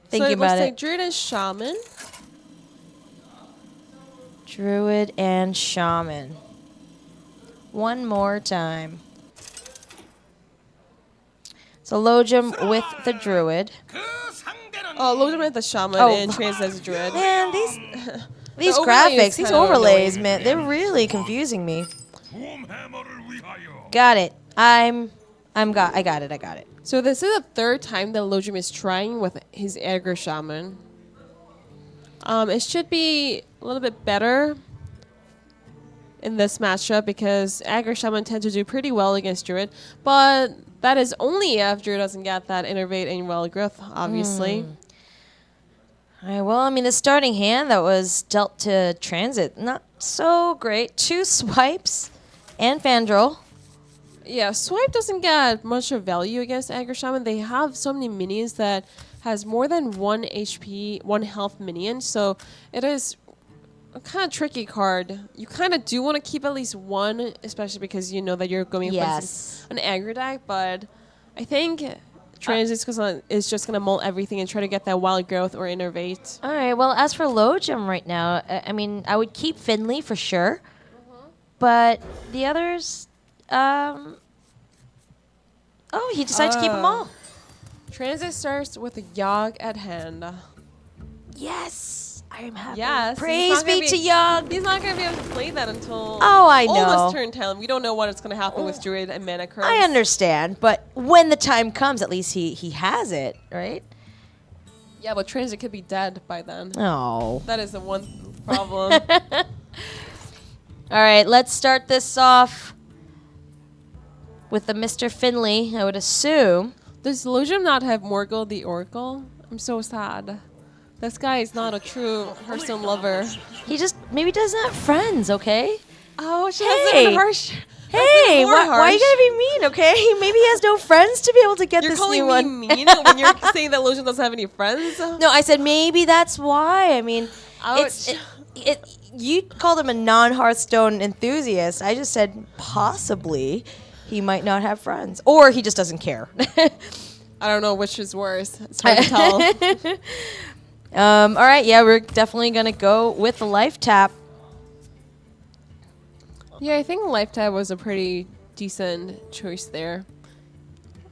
thinking so it looks about like it. Druid and Shaman. Druid and Shaman. One more time. So Lojom with the Druid. Oh, Lojom at the Shaman Oh. and Transit as a Druid. Man, these overlay graphics, is these kinda overlays, annoying. man, they're really confusing me. Got it. I got it. So this is the 3rd time that Lojom is trying with his aggro Shaman. It should be a little bit better in this matchup because aggro Shaman tend to do pretty well against Druid, but that is only if Druid doesn't get that Innervate and Wild Growth, obviously. All right, well, I mean, the starting hand that was dealt to Transit, not so great. 2 swipes and Fandral. Yeah, Swipe doesn't get much of value against aggro Shaman. They have so many minions that has more than 1 HP, 1 health minion, so it is a kind of tricky card. You kind of do want to keep at least 1, especially because you know that you're going against an aggro deck, but I think Transit is just going to mull everything and try to get that Wild Growth or Innervate. All right, well, as for Lojom right now, I mean, I would keep Finley for sure, but the others, he decided to keep them all. Transit starts with a Yogg at hand. Yes, I am happy. Yes. Praise be to Yogg. He's not going to be able to play that until I know. almost turn 10. We don't know what is going to happen with Druid and Mana Curse. I understand, but when the time comes, at least he has it, right? Yeah, but Transit could be dead by then. Oh. That is the one problem. All right, let's start this off with the Mr. Finley, I would assume. Does Lojom not have Morgul the Oracle? I'm so sad. This guy is not a true HearthStone lover. He just maybe doesn't have friends, okay? Oh, she Hey. has Hey, more why are you harsh. gonna be mean? Okay, maybe he has no friends to be able to get You're this calling new me one. mean when you're saying that Lojom doesn't have any friends? No, I said maybe that's why. I mean, Ouch. you called him a non-Hearthstone enthusiast. I just said possibly he might not have friends, or he just doesn't care. I don't know which is worse. It's hard to tell. All right, yeah, we're definitely gonna go with the life tap. Yeah, I think Life Tab was a pretty decent choice there.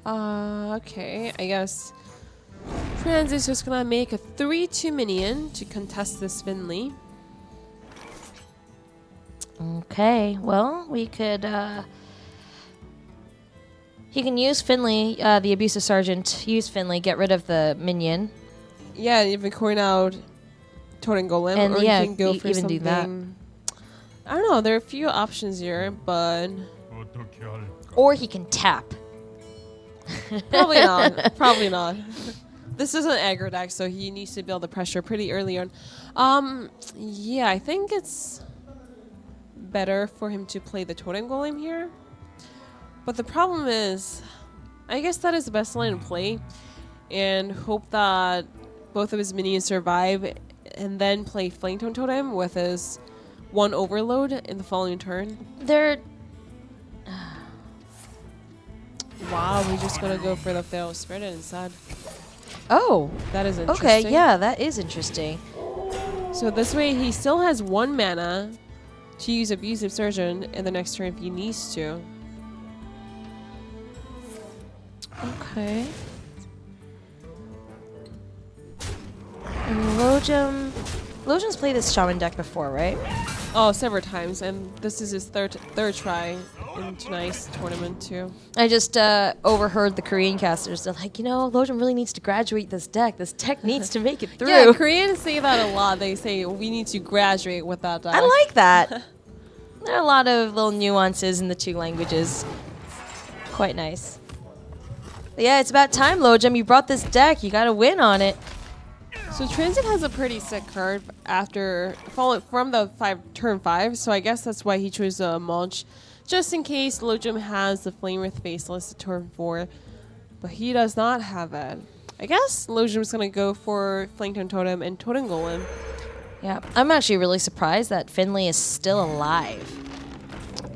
Okay, I guess Tranzit's just gonna make a 3/2 minion to contest this Finley. Okay, well, we could. He can use Finley, the abusive sergeant. Use Finley, get rid of the minion. Yeah, even coin out Totem Golem, And or yeah, you can go for even something. do that. I don't know. There are a few options here, but Or he can tap. probably not. Probably not. This is an aggro deck, so he needs to build the pressure pretty early on. Yeah, I think it's better for him to play the Totem Golem here. But the problem is, I guess that is the best line to play, and hope that both of his minions survive, and then play Flametone Totem with his 1 overload in the following turn. They're Wow, we're just gonna go for the Feral Spirit instead. oh, That is interesting. okay, yeah, that is interesting. So this way, he still has 1 mana to use Abusive Surgeon in the next turn if he needs to. Okay. And Lojom's played this shaman deck before, right? Oh, several times, and this is his third try in tonight's tournament too. I just overheard the Korean casters. They're like, Lojom really needs to graduate this deck. This deck needs to make it through. Yeah, Koreans say that a lot. They say we need to graduate with that deck. I like that. There are a lot of little nuances in the two languages. Quite nice. But yeah, it's about time, Lojom. You brought this deck. You got to win on it. So Transit has a pretty sick card after from the turn 5, so I guess that's why he chose Mulch, just in case Lojom has the Flame Wraith Faceless at turn 4, but he does not have it. I guess Lojom's gonna go for Flametone Totem and Totem Golem. Yeah, I'm actually really surprised that Finley is still alive.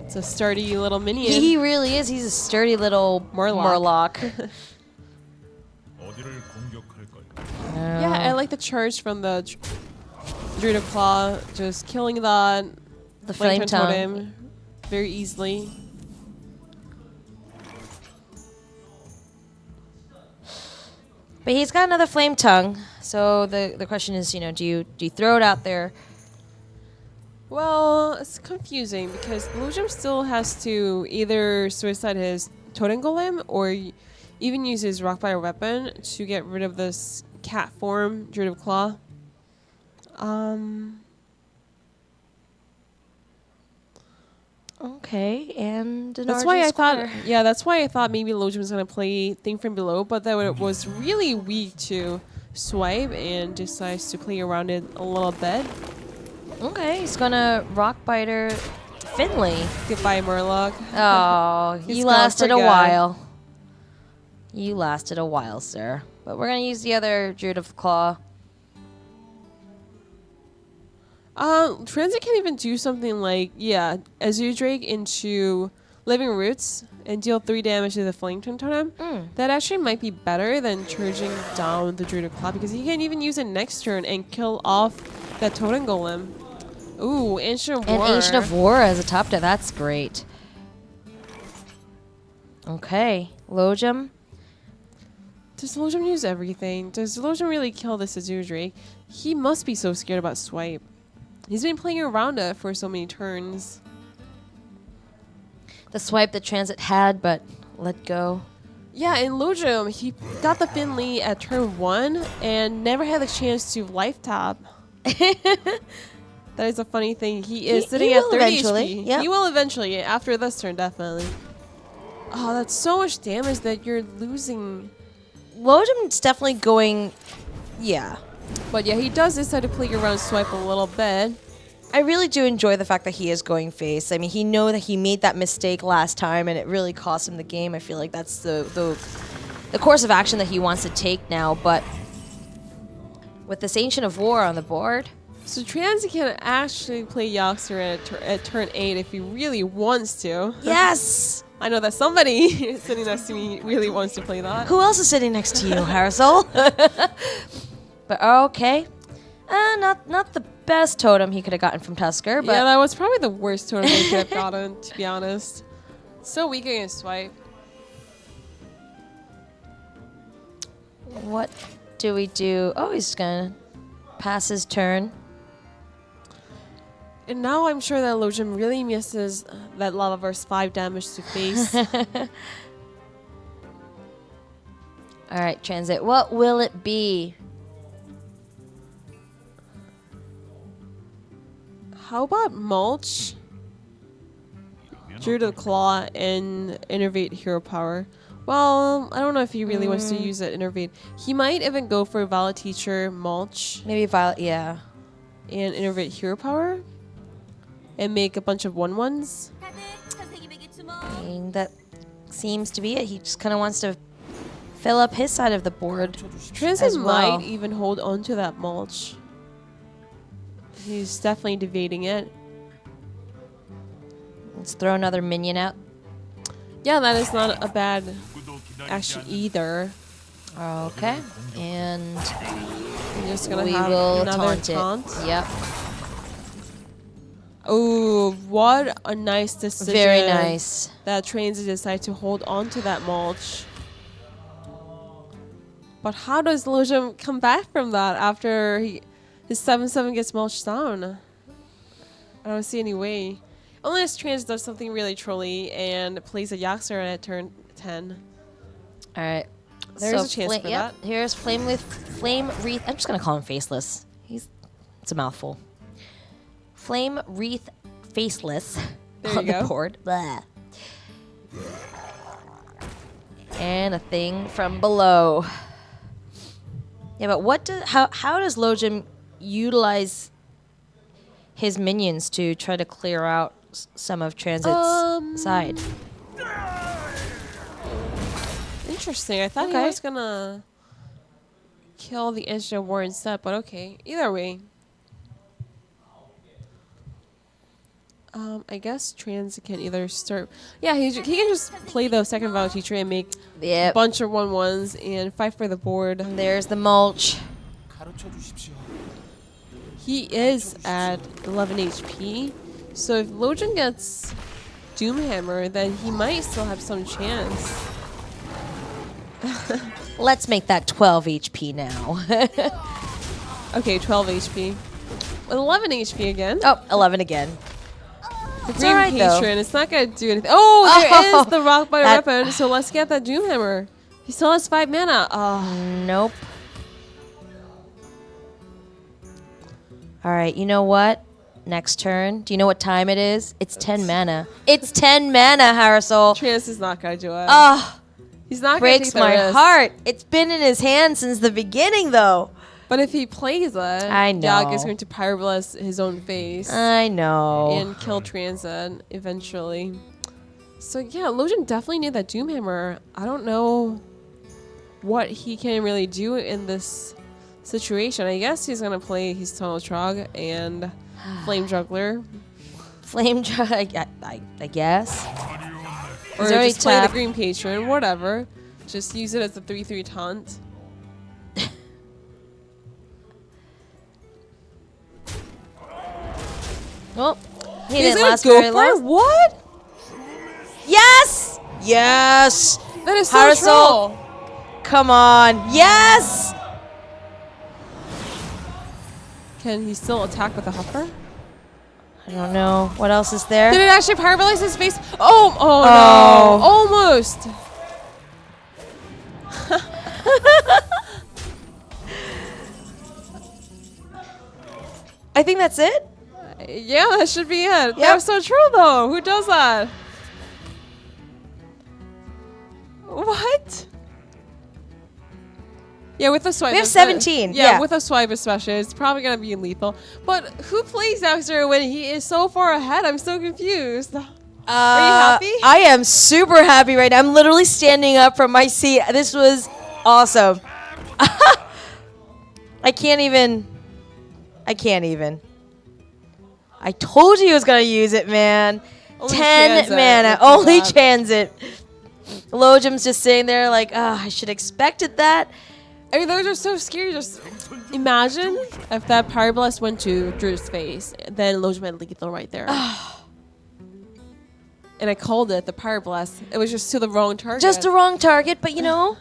It's a sturdy little minion. He really is. He's a sturdy little Murloc. Yeah, I like the charge from the Druid of Claw, just killing that The Flame Tongue. Totem very easily. But he's got another Flame Tongue. So the question is, do you throw it out there? Well, it's confusing because Lojom still has to either suicide his Totem Golem or even use his Rockbiter weapon to get rid of this cat form Druid of Claw. Okay, and That's why I thought maybe Lojom was gonna play Thing from Below, but that it was really weak to swipe and decides to play around it a little bit. Okay, he's gonna Rockbiter Finley. Goodbye, Murloc. Oh, He's you gone lasted for a good. while. You lasted a while, sir. But we're gonna use the other Druid of Claw. Transit can even do something like, Azure Drake into Living Roots and deal 3 damage to the Flametone Totem. That actually might be better than charging down the Druid of Claw because he can even use it next turn and kill off that Totem Golem. Ooh, Ancient of War. And Ancient of War as a top deck. That's great. Okay, Lojom. Does Lojom use everything? Does Lojom really kill this Azure Drake? He must be so scared about swipe. He's been playing around it for so many turns. The swipe that Transit had, but let go. Yeah, and Lojom, he got the Finley at turn 1 and never had the chance to life tap. That is a funny thing. He is sitting at 30 eventually. HP. Yep. He will eventually, after this turn, definitely. Oh, that's so much damage that you're losing. Lojom's definitely going, yeah. But yeah, he does decide to play around swipe a little bit. I really do enjoy the fact that he is going face. I mean, he know that he made that mistake last time, and it really cost him the game. I feel like that's the course of action that he wants to take now. But with this Ancient of War on the board, so Transit can actually play Yoxer at turn 8 if he really wants to. yes. I know that somebody sitting next to me really wants to play that. Who else is sitting next to you, Harisol? But okay, not the best totem he could have gotten from Tusker. But Yeah, that was probably the worst totem he could have gotten, to be honest. So weak against swipe. what do we do? Oh, he's gonna pass his turn. And now I'm sure that Lojom really misses that Lava Verse 5 damage to face. All right, Transit. What will it be? How about Mulch? Drew the Claw and Innervate Hero Power. Well, I don't know if he really wants to use that Innervate. He might even go for Valid Teacher, Mulch, Maybe Violet. Yeah. and Innervate Hero Power. And make a bunch of 1/1s. I mean, that seems to be it. He just kind of wants to fill up his side of the board. Transit as well. might even hold on to that Mulch. He's definitely debating it. Let's throw another minion out. Yeah, that is not a bad action either. Okay. And I'm just gonna we have will another taunt it. Yep. Oh, what a nice decision. Very nice. That Transit decided to hold on to that Mulch. But how does Lojom come back from that after his 7/7 gets mulched down? I don't see any way. Unless Transit does something really trolly and plays a Yoxer at turn 10. All right. There's a chance for that. Here's Flame Wreath. I'm just gonna call him Faceless. It's a mouthful. Flame Wreath Faceless There on you the go. board. Blah. And a thing from below. Yeah, but how does Lojom utilize his minions to try to clear out some of Transit's side? Interesting. I thought he was gonna kill the Ancient of War instead, but okay. Either way. I guess Transit can either start... Yeah, he can just play the second Valid Teacher and make a bunch of 1/1s and fight for the board. And there's the mulch. He is at 11 HP, so if Lojom gets Doomhammer, then he might still have some chance. Let's make that 12 HP now. Okay, 12 HP. 11 HP again. Oh, 11 again. It's Green alright though. Patron, it's not gonna do anything. Oh, there is the Rock Biter That- weapon, so let's get that Doomhammer. He still has 5 mana. Oh. Nope. Alright, you know what? Next turn. Do you know what time it is? It's 10 mana. It's 10 mana, Harisol. Trance is not gonna do it. Oh, He's not breaks gonna take the my risk. heart. It's been in his hand since the beginning, though. But if he plays it, I know. Yag is going to Pyroblast his own face I know. and kill Transit eventually. So yeah, Lojom definitely need that Doomhammer. I don't know what he can really do in this situation. I guess he's gonna play his Tunnel Trog and Flame Juggler. Flame I guess. Or He's already just play the tapped. Green Patron, whatever. Just use it as a 3/3 taunt. Oh, he He's didn't gonna last go very for it? long. What? Yes! Yes! That is so Harisol. troll. Come on. Yes! Can he still attack with a Huffer? I don't know. What else is there? Did it actually Pyroblast his face? Oh Oh. no! Almost! I think that's it. Yeah, that should be it. Yep. That was so true though. Who does that? What? Yeah, with a swipe. We have 17. Yeah, with a swipe especially, it's probably gonna be lethal. But who plays after when he is so far ahead? I'm so confused. Are you happy? I am super happy right now. I'm literally standing up from my seat. This was awesome. I can't even. I told you I was gonna use it, man. Only 10 transit mana, would do only that. transit. Lojom's just sitting there like, I should have expected that. I mean, those are so scary. Just imagine if that Power Blast went to Drew's face, then Lojom had lethal right there. And I called it the Power Blast. It was just to the wrong target. Just the wrong target, but you know.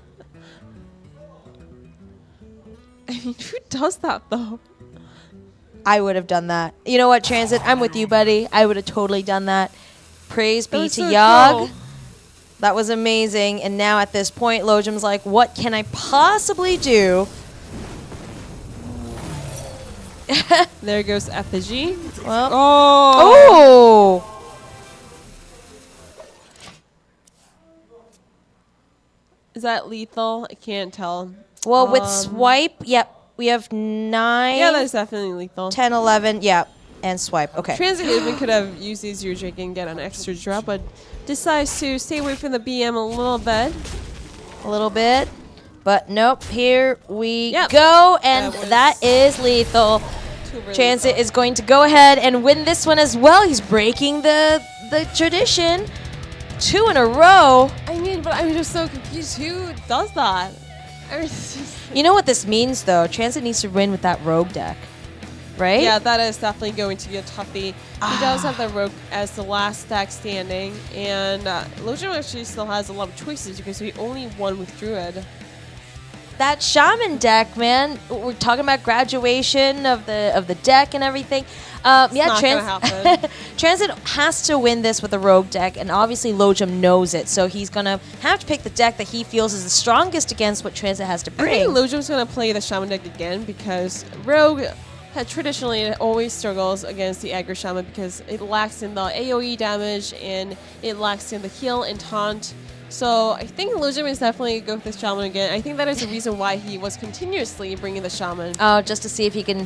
I mean, who does that though? I would have done that. You know what, Transit? I'm with you, buddy. I would have totally done that. Praise be was to so Yogg. cool. That was amazing. And now at this point, Lojom's like, what can I possibly do? There goes Effigy. Well, Oh! oh! Is that lethal? I can't tell. Well, with swipe, yep. We have 9, Yeah, that's definitely lethal. 10, 11, yep. And swipe. Okay. Transit even could have used these Zero Drake and get an extra drop, but decides to stay away from the BM a little bit. A little bit. But nope, here we Yep. go. And That was that is lethal. Super Transit lethal. is going to go ahead and win this one as well. He's breaking the tradition. 2 in a row. I mean, but I'm just so confused. Who does that? I mean, it's just- You know what this means, though? Transit needs to win with that rogue deck, right? yeah, that is definitely going to be a toughie. He does have the Rogue as the last stack standing, and Lojom actually still has a lot of choices because he only won with Druid. That shaman deck, man. We're talking about graduation of the deck and everything. Yeah, not gonna happen. Transit has to win this with a rogue deck, and obviously Lojom knows it, so he's gonna have to pick the deck that he feels is the strongest against what Transit has to I bring. think Lojom's going to play the Shaman deck again because Rogue had traditionally always struggles against the aggro Shaman because it lacks in the AoE damage and it lacks in the heal and taunt. So I think Lojom is definitely going to go with the Shaman again. I think that is the reason why he was continuously bringing the Shaman. Oh, just to see if he can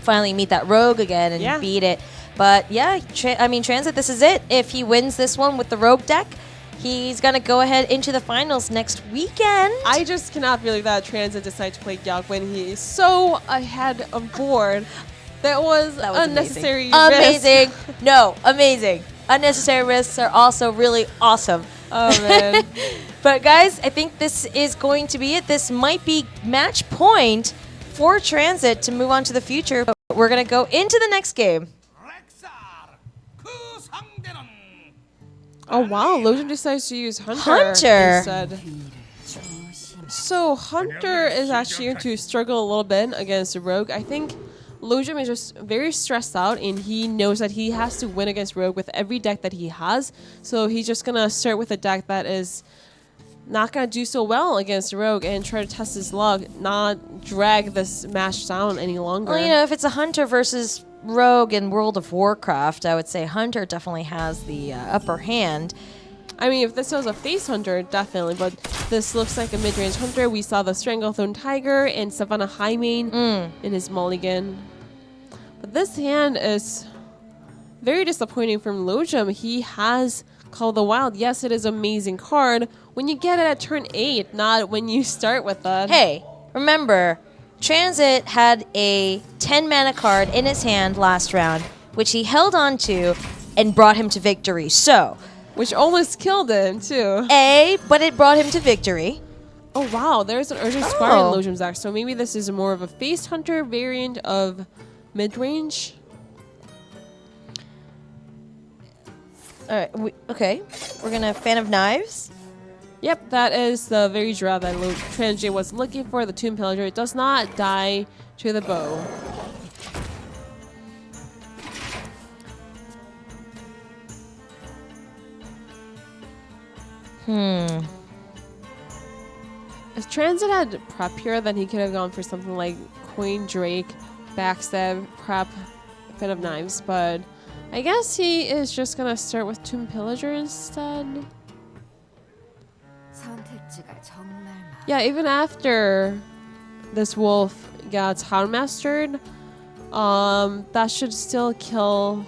finally meet that rogue again and Yeah. beat it. But yeah, I mean, Transit, this is it. If he wins this one with the rogue deck, he's going to go ahead into the finals next weekend. I just cannot believe that Transit decided to play Yogg when he is so ahead of board. That was unnecessary risk. Amazing. No, amazing. Unnecessary risks are also really awesome. Oh, man. But guys, I think this is going to be it. This might be match point for Transit to move on to the future. But we're going to go into the next game. Oh, wow. Lojom decides to use Hunter. Hunter. Instead. So Hunter is actually going to struggle a little bit against the Rogue. I think Lojom is just very stressed out, and he knows that he has to win against Rogue with every deck that he has. So he's just going to start with a deck that is not going to do so well against Rogue and try to test his luck, not drag this match down any longer. Well, you know, if it's a Hunter versus Rogue in World of Warcraft, I would say Hunter definitely has the upper hand. I mean, if this was a face Hunter, definitely, but this looks like a mid-range Hunter. We saw the Stranglethorn Tiger and Savannah Highmane in his mulligan. But this hand is very disappointing from Lojom. He has Call of the Wild. Yes, it is an amazing card when you get it at turn 8, not when you start with it. Hey, remember, Transit had a 10 mana card in his hand last round, which he held on to and brought him to victory. So, Which almost killed him, too. but it brought him to victory. Oh, wow. There's an Urgent Squire in Lojom's deck. So maybe this is more of a face Hunter variant of mid-range. All right, okay. We're going to Fan of Knives. Yep, that is the very draw that Transit was looking for, the Tomb Pillager. It does not die to the bow. If Transit had prep here, then he could have gone for something like Coin Drake, Backstab, Prep, Fan of Knives, but I guess he is just gonna start with Tomb Pillager instead. 선택지가 정말 많아. Yeah, even after this wolf gets Houndmastered, that should still kill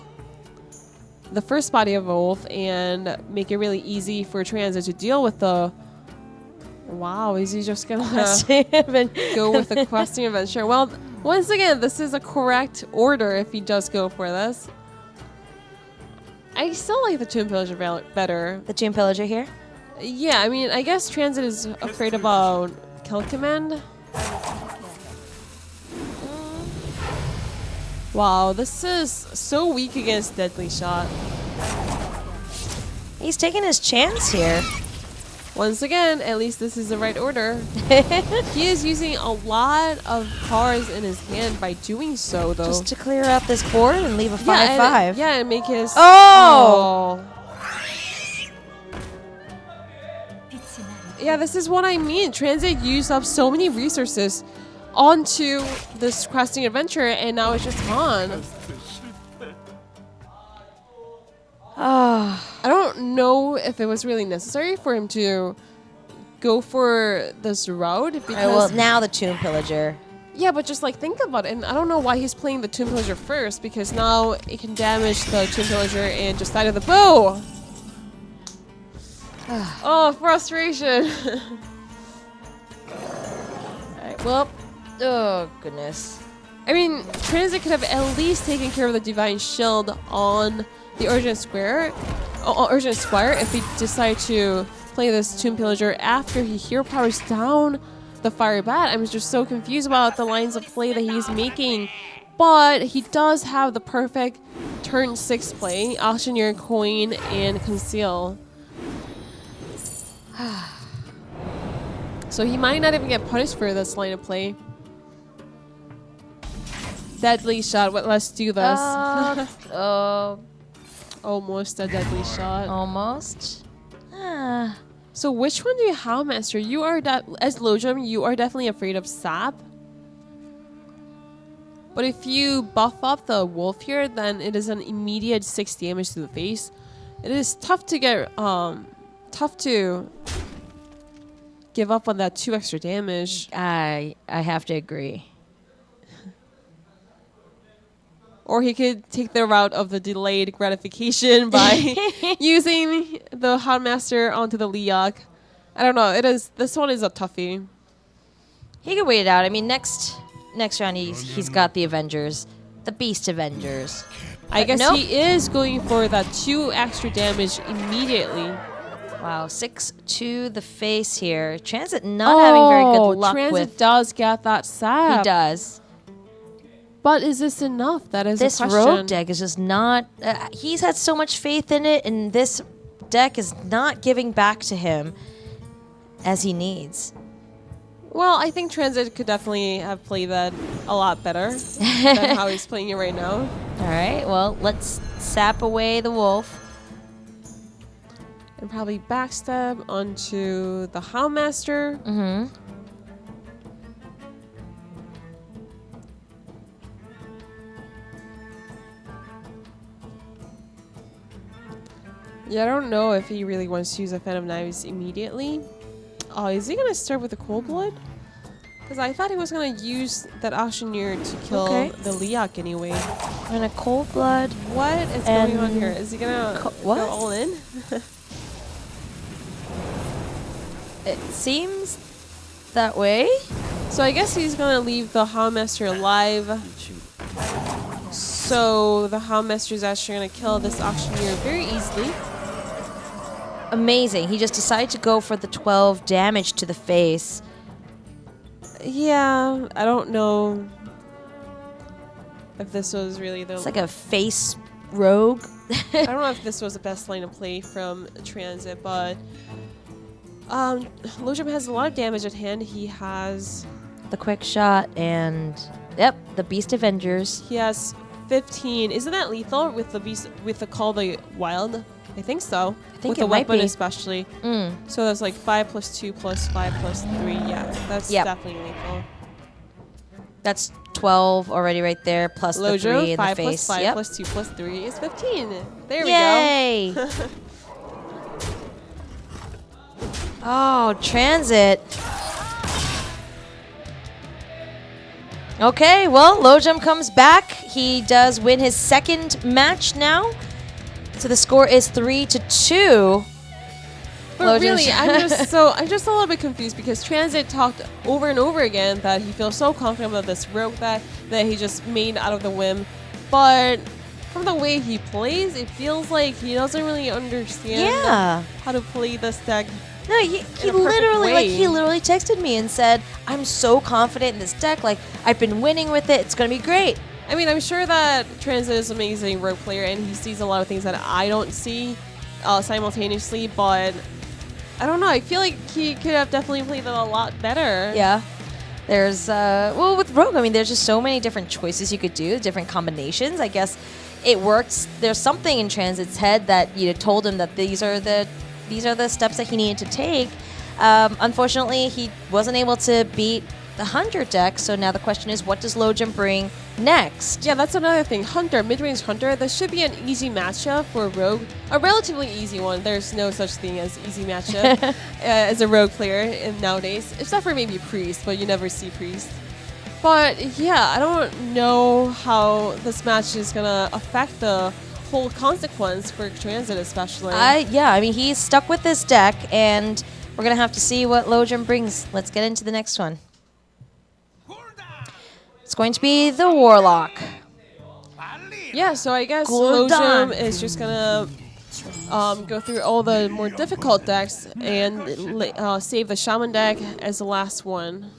the first body of a wolf and make it really easy for Transit to deal with the... Wow, is he just gonna go with the questing adventure? Well, once again, this is a correct order if he does go for this. I still like the Tomb Pillager better. The Tomb Pillager here? Yeah, I mean, I guess Transit is afraid about Kill Command. Wow, this is so weak against Deadly Shot. He's taking his chance here. Once again, at least this is the right order. He is using a lot of cards in his hand by doing so, though. Just to clear up this board and leave a 5/5. Yeah, and make his... Oh! Yeah, this is what I mean. Transit used up so many resources onto this questing adventure, and now it's just gone. I don't know if it was really necessary for him to go for this route because... well, now the Tomb Pillager. Yeah, but just like think about it. And I don't know why he's playing the Tomb Pillager first, because now it can damage the Tomb Pillager and just die to the bow. Oh, frustration. Alright, well, oh goodness. I mean, Transit could have at least taken care of the Divine Shield on the Urgent Square, Urgent Squire, if he decide to play this Tomb Pillager after he hero powers down the Fire Bat. I'm just so confused about the lines of play that he's making. But he does have the perfect turn 6 play, Auctioneer, Coin, and Conceal. So he might not even get punished for this line of play. Deadly Shot. Let's do this. Almost a Deadly Shot. Almost. So which one do you have, Master? You are as lojom, you are definitely afraid of Sap. But if you buff up the wolf here, then it is an immediate 6 damage to the face. It is tough to get tough to give up on that 2 extra damage. I have to agree. Or he could take the route of the delayed gratification by using the Houndmaster onto the Liak. I don't know. This one is a toughie. He could wait it out. I mean, next round he's got the Avengers, the Beast Avengers. I guess he is going for that 2 extra damage immediately. Wow, 6 to the face here. Transit not having very good luck Transit does get that sap. He does. But is this enough? That is this a question. rogue deck is just not... he's had so much faith in it, and this deck is not giving back to him as he needs. Well, I think Transit could definitely have played that a lot better than how he's playing it right now. All right, well, let's sap away the wolf. And probably backstab onto the Houndmaster. Mm-hmm. Yeah, I don't know if he really wants to use a Fan of Knives immediately. Oh, is he going to start with the Cold Blood? Because I thought he was going to use that Auctioneer to kill the Liak anyway. And a Cold Blood. What is going on here? Is he going to go all in? It seems that way. So I guess he's going to leave the Houndmaster alive. So the Houndmaster is actually going to kill this Auctioneer very easily. Amazing. He just decided to go for the 12 damage to the face. Yeah, I don't know if this was really the... It's like a face rogue. I don't know if this was the best line of play from Transit, but lojom has a lot of damage at hand. He has... the quick shot and... Yep, the Beast Avengers. He has 15. Isn't that lethal with the beast, with the Call the Wild? I think so. I think with it the might weapon be. Especially. So that's like 5 plus 2 plus 5 plus 3. Yeah, that's definitely lethal. That's 12 already right there, plus the 3 in the 5 face. plus 5 yep. plus 2 plus 3 is 15. There Yay! we go. Oh, Transit. Okay, well, Lojom comes back. He does win his second match now. So the score is 3-2. But really, I'm just a little bit confused because Transit talked over and over again that he feels so confident about this rogue that he just made out of the whim. But from the way he plays, it feels like he doesn't really understand how to play this deck. No, he literally texted me and said, "I'm so confident in this deck. Like, I've been winning with it. It's gonna be great." I mean, I'm sure that Transit is an amazing rogue player and he sees a lot of things that I don't see simultaneously, but I don't know. I feel like he could have definitely played it a lot better. Yeah. There's, well, with Rogue, I mean, there's just so many different choices you could do, different combinations. I guess it works. There's something in Transit's head that told him that these are the steps that he needed to take. Unfortunately, he wasn't able to beat the Hunter deck, so now the question is, what does Lojom bring next? Yeah, that's another thing. Hunter, mid-range Hunter, this should be an easy matchup for Rogue. A relatively easy one. There's no such thing as easy matchup as a Rogue player nowadays, except for maybe Priest, but you never see Priest. But yeah, I don't know how this match is going to affect the whole consequence for Transit especially. I mean, he's stuck with this deck, and we're going to have to see what Lojom brings. Let's get into the next one. It's going to be the Warlock. Yeah, so I guess Lojom is just gonna go through all the more difficult decks and save the Shaman deck as the last one.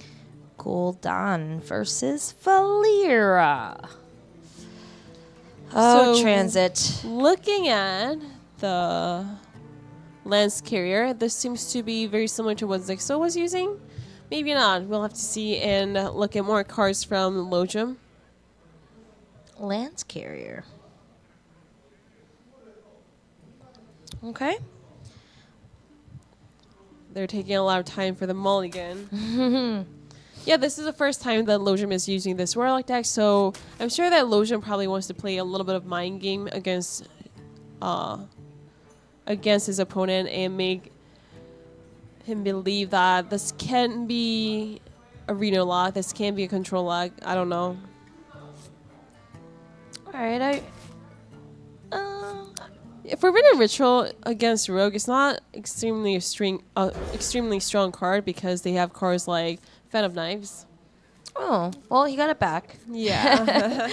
Gul'dan versus Valera. Oh, so Transit. Looking at the Lance Carrier, this seems to be very similar to what Zixo was using. Maybe not. We'll have to see and look at more cards from Lojom. Lance Carrier. Okay. They're taking a lot of time for the mulligan. Yeah, this is the first time that Lojom is using this Warlock deck, so I'm sure that Lojom probably wants to play a little bit of mind game against his opponent and make him believe that this can be a Reno lock, this can be a control lock. I don't know. Alright, Forbidden Ritual against Rogue is not extremely strong card because they have cards like Fan of Knives. Oh, well, he got it back. Yeah.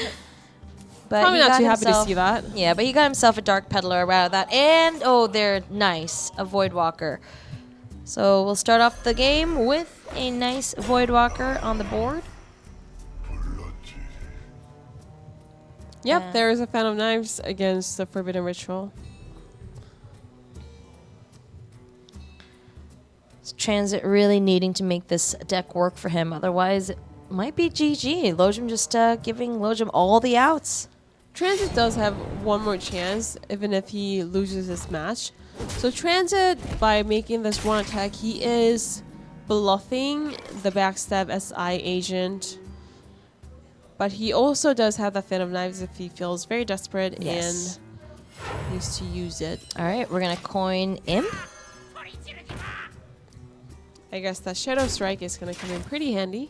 But probably not too happy to see that. Yeah, but he got himself a Dark Peddler out of that. And, oh, they're nice. A Voidwalker. So we'll start off the game with a nice Voidwalker on the board. Yep, there is a Fan of Knives against the Forbidden Ritual. Transit really needing to make this deck work for him. Otherwise, it might be GG. Lojom just giving Lojom all the outs. Transit does have one more chance, even if he loses this match. So Transit, by making this one attack, he is bluffing the backstab SI agent. But he also does have the Fan of Knives if he feels very desperate and needs to use it. All right, we're going to coin Imp. I guess that Shadow Strike is going to come in pretty handy.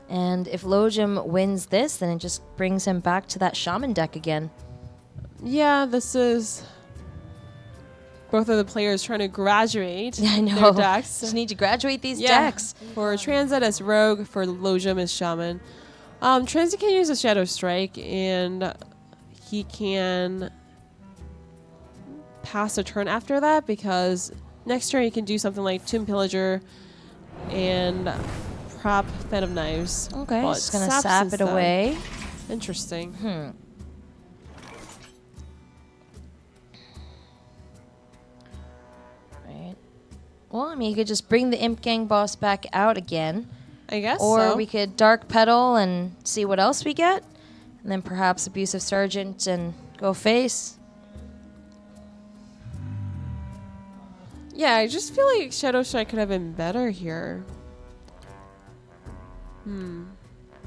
And if Lojom wins this, then it just brings him back to that Shaman deck again. Yeah, this is both of the players trying to graduate I know. their decks. Just need to graduate these decks. For Transit as Rogue, for Lojom as Shaman. Transit can use a Shadow Strike, and he can pass a turn after that because next turn he can do something like Tomb Pillager and prop Fan of Knives. Okay, just gonna sap it away. Interesting. Right. Well, I mean, you could just bring the Imp Gang boss back out again. I guess Or we could Dark Petal and see what else we get. And then perhaps Abusive Sergeant and go face. Yeah, I just feel like Shadow Strike could have been better here.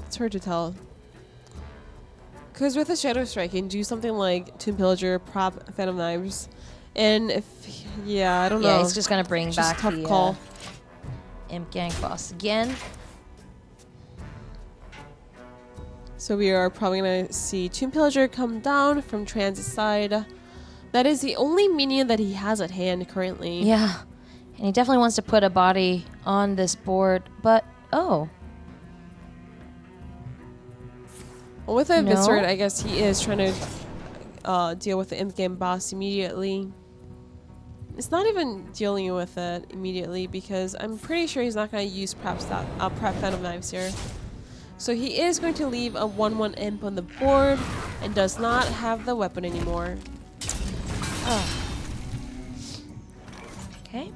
It's hard to tell. Because with a Shadow Strike, you can do something like Tomb Pillager, prop Fan of Knives, And if, I don't know. Yeah, he's just gonna bring Just back tough the call. Imp Gang boss again. So we are probably going to see Tomb Pillager come down from Transit side. That is the only minion that he has at hand currently. Yeah, and he definitely wants to put a body on this board, but Well, with the No? Eviscerate, I guess he is trying to deal with the Imp Game boss immediately. It's not even dealing with it immediately because I'm pretty sure he's not going to use prep Phantom Knives here. So he is going to leave a 1/1 Imp on the board and does not have the weapon anymore. okay.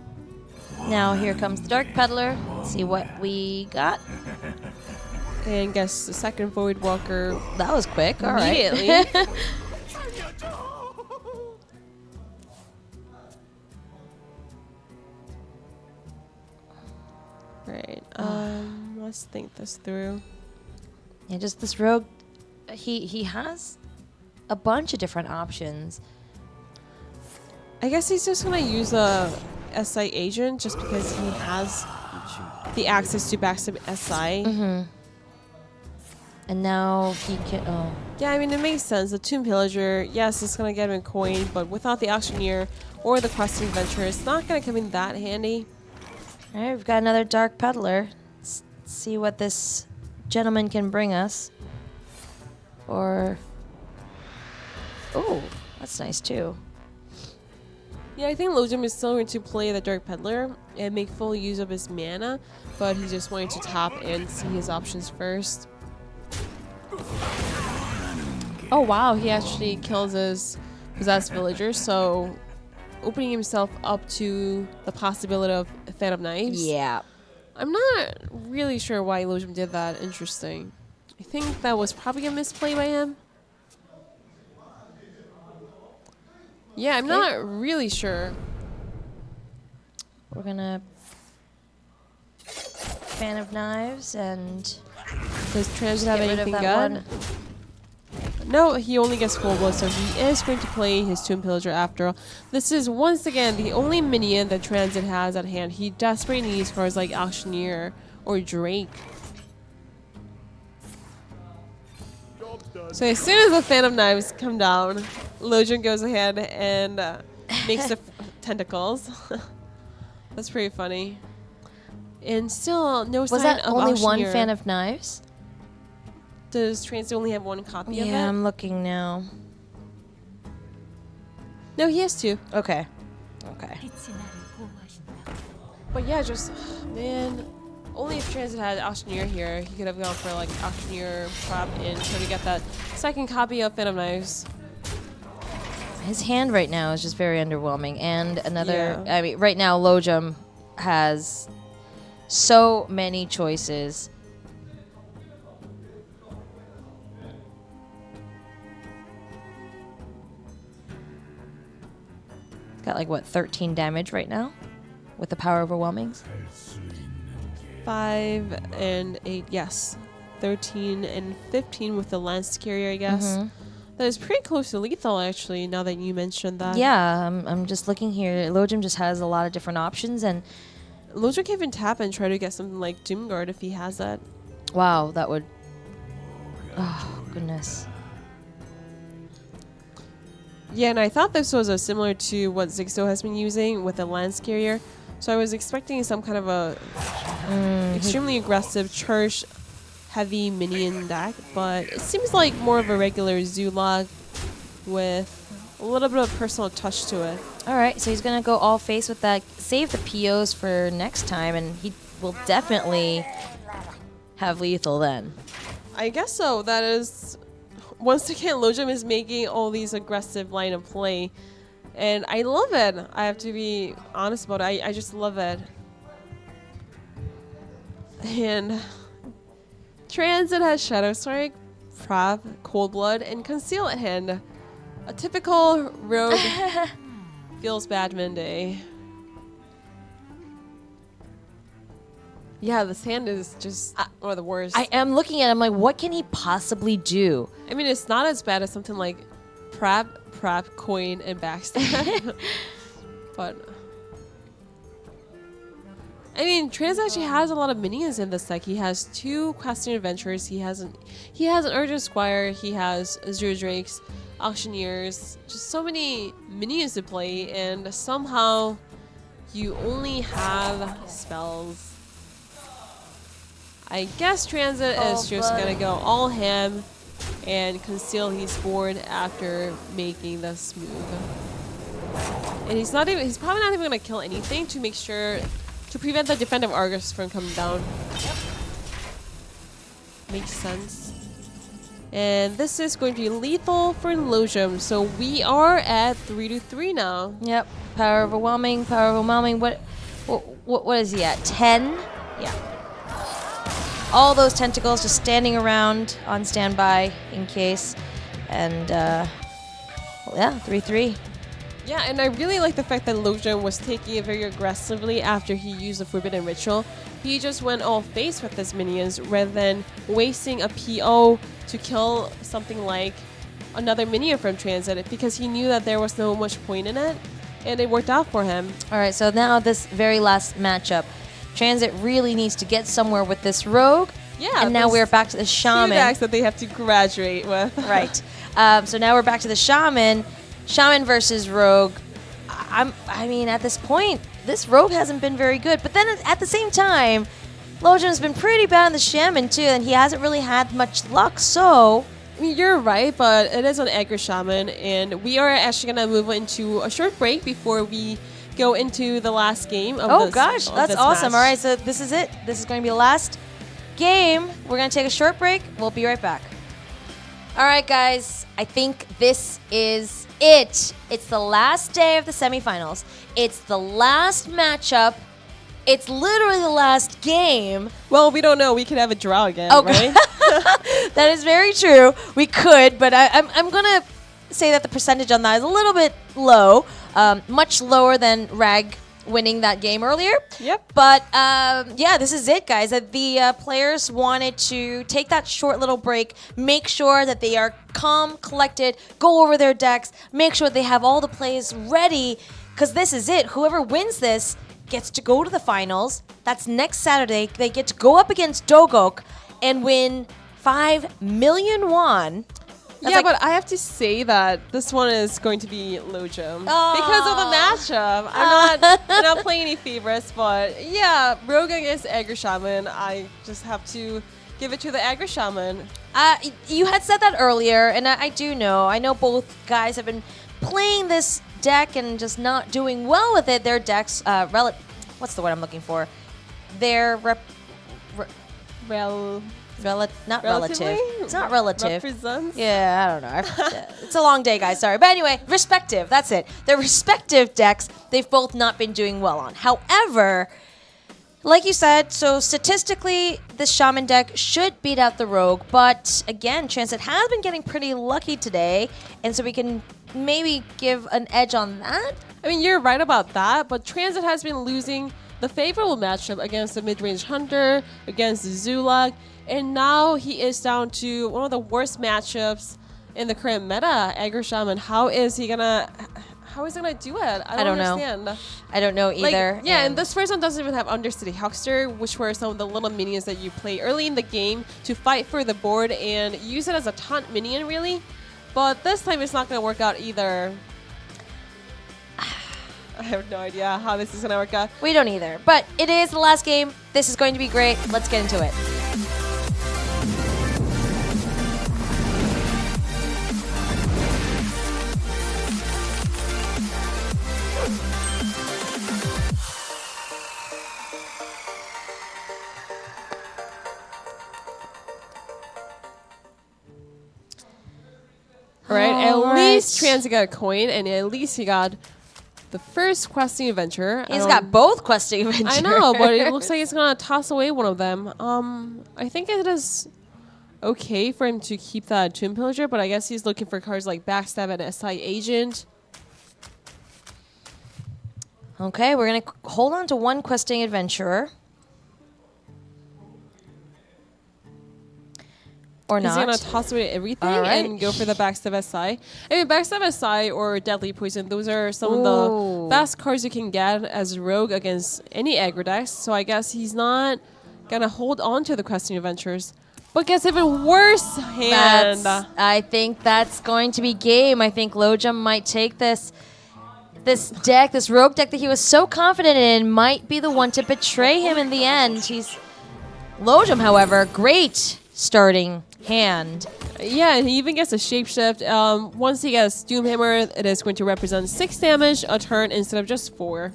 Now here comes the Dark Peddler. Let's see what we got. And guess the second Void Walker That was quick. All right. immediately. Right. Let's think this through. Yeah, just this rogue. He has a bunch of different options. I guess he's just gonna use a SI agent just because he has the access to backstab SI. And now he can. Oh, Yeah, I mean it makes sense. The Tomb Pillager, yes, it's gonna get him a coin, but without the auctioneer or the questing venture, it's not gonna come in that handy. all right. We've got another Dark Peddler. Let's see what this gentleman can bring us. Or. Oh, that's nice too. Yeah, I think Lojom is still going to play the Dark Peddler and make full use of his mana, but he's just wanting to tap and see his options first. Oh wow, he actually kills his possessed villager, so opening himself up to the possibility of Phantom Knives. Yeah. I'm not really sure why Lojom did that. Interesting. I think that was probably a misplay by him. Yeah, I'm not really sure. We're gonna Fan of Knives and Does Transit have get rid of anything that good? one. No, he only gets full blood, so he is going to play his Tomb Pillager after all. This is once again the only minion that Transit has at hand. He desperately needs cards like Auctioneer or Drake. So as soon as the Phantom Knives come down, Lojom goes ahead and makes the tentacles. That's pretty funny. And still no sign Was that of only one Auctioneer. Fan of Knives? Does Transit only have one copy of it? Yeah, I'm looking now. No, he has two. Okay. Okay. But yeah, just man, only if Transit had Auctioneer here, he could have gone for like Auctioneer prop and try to get that second copy of Phantom Knives. His hand right now is just very underwhelming. And another, Yeah. I mean, right now Lojom has so many choices. Got like what, 13 damage right now with the power overwhelmings. 5 and 8, yes. 13 and 15 with the Lance Carrier, I guess. That is pretty close to lethal, actually, now that you mentioned that. Yeah, I'm just looking here. Lojom just has a lot of different options, and Lojom can even tap and try to get something like Doomguard if he has that. wow, that would. Oh goodness. Yeah, and I thought this was similar to what Zigzo has been using with the Lance Carrier. So I was expecting some kind of a extremely aggressive charge heavy minion deck, but it seems like more of a regular Zulog with a little bit of personal touch to it. All right, so he's gonna go all face with that. Save the POs for next time, and he will definitely have lethal then. I guess so. That is, once again, Lojom is making all these aggressive line of play, and I love it. I have to be honest about it. I just love it. And Transit has Shadow Strike, Prop, Cold Blood, and Conceal at hand. A typical rogue feels bad Monday. Yeah, this hand is just one of the worst. I am looking at him like, what can he possibly do? I mean, it's not as bad as something like prep, coin, and backstab. But I mean, Trans actually has a lot of minions in this deck. He has 2 questing adventurers. He has an urgent squire. He has Azure Drakes, auctioneers, just so many minions to play, and somehow you only have spells. I guess Transit is just gonna go all ham and conceal his board after making this move. And he's probably not even gonna kill anything to make sure to prevent the defensive Argus from coming down. Yep. Makes sense. And this is going to be lethal for lojom. So we are at 3-3 now. Yep. Power overwhelming. What is he at? 10? Yeah. All those tentacles just standing around on standby in case. And yeah, 3-3. Yeah, and I really like the fact that lojom was taking it very aggressively after he used the Forbidden Ritual. He just went all face with his minions rather than wasting a PO to kill something like another minion from Transit because he knew that there was no much point in it, and it worked out for him. All right, so now this very last matchup. Transit really needs to get somewhere with this rogue. Yeah, and now we're back to the shaman. 2 decks that they have to graduate with. Right. So now we're back to the shaman. Shaman versus rogue. I mean, at this point, this rogue hasn't been very good. But then at the same time, lojom's been pretty bad on the shaman too, and he hasn't really had much luck. So I mean, you're right, but it is an aggro shaman, and we are actually gonna move into a short break before we go into the last game of oh this, gosh, of that's this awesome. match. All right, so this is it. This is going to be the last game. We're going to take a short break. We'll be right back. All right, guys, I think this is it. It's the last day of the semifinals. It's the last matchup. It's literally the last game. Well, we don't know. We could have a draw again, Okay. right? That is very true. We could, but I'm going to say that the percentage on that is a little bit low, much lower than Rag winning that game earlier. Yep. But yeah, this is it, guys. The players wanted to take that short little break, make sure that they are calm, collected, go over their decks, make sure they have all the plays ready, because this is it. Whoever wins this gets to go to the finals. That's next Saturday. They get to go up against Dogok and win 5 million won. Yeah, but I have to say that this one is going to be lojom because of the matchup. I'm not playing any favorites, but yeah, rogue against aggro shaman. I just have to give it to the aggro shaman. You had said that earlier, and I do know. I know both guys have been playing this deck and just not doing well with it. Their decks, what's the word I'm looking for? Their not relative. It's not relative. Represents? Yeah, I don't know. It's a long day, guys. Sorry. But anyway, respective. That's it. Their respective decks, they've both not been doing well on. However, like you said, so statistically, the Shaman deck should beat out the Rogue. But again, Transit has been getting pretty lucky today. And so we can maybe give an edge on that. I mean, you're right about that. But Transit has been losing the favorable matchup against the mid-range Hunter, against the Zulak. And now he is down to one of the worst matchups in the current meta, aggro shaman. How is he gonna do it? I don't understand. Know. I don't know either. Like, yeah, and this first one doesn't even have Undercity Huckster, which were some of the little minions that you play early in the game to fight for the board and use it as a taunt minion, really. But this time it's not gonna work out either. I have no idea how this is gonna work out. We don't either. But it is the last game. This is going to be great. Let's get into it. Right, at least Transit got a coin, and at least he got the first questing adventure. He's got both questing adventures. I know, but it looks like he's gonna toss away one of them. I think it is okay for him to keep that Tomb Pillager, but I guess he's looking for cards like Backstab and SI Agent. Okay, we're gonna hold on to one questing adventurer. Or He's not? going to toss away everything All right. and go for the Backstab SI. I mean, Backstab SI or Deadly Poison, those are some of the best cards you can get as Rogue against any aggro decks. So I guess he's not going to hold on to the Questing Adventures. But gets even worse hand. I think that's going to be game. I think Lojom might take this deck, this Rogue deck that he was so confident in, might be the one to betray him in the end. Lojom, however, great starting hand. Yeah, and he even gets a Shapeshift. Once he gets Doomhammer, it is going to represent 6 damage a turn instead of just 4.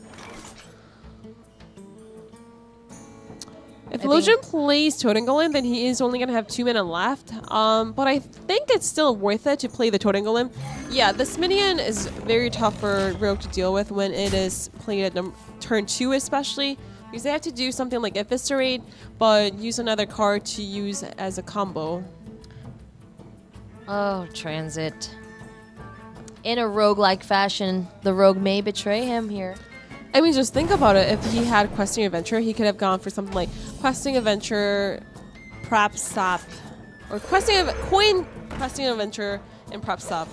If Lojom plays Totem Golem, then he is only going to have 2 mana left. But I think it's still worth it to play the Totem Golem. Yeah, this minion is very tough for Rogue to deal with when it is played at turn 2 especially. Because they have to do something like Eviscerate, but use another card to use as a combo. Oh, Transit. In a rogue-like fashion, the Rogue may betray him here. I mean, just think about it. If he had Questing Adventure, he could have gone for something like Questing Adventure, Prep Sap, or Coin Questing Adventure, and Prep Sap.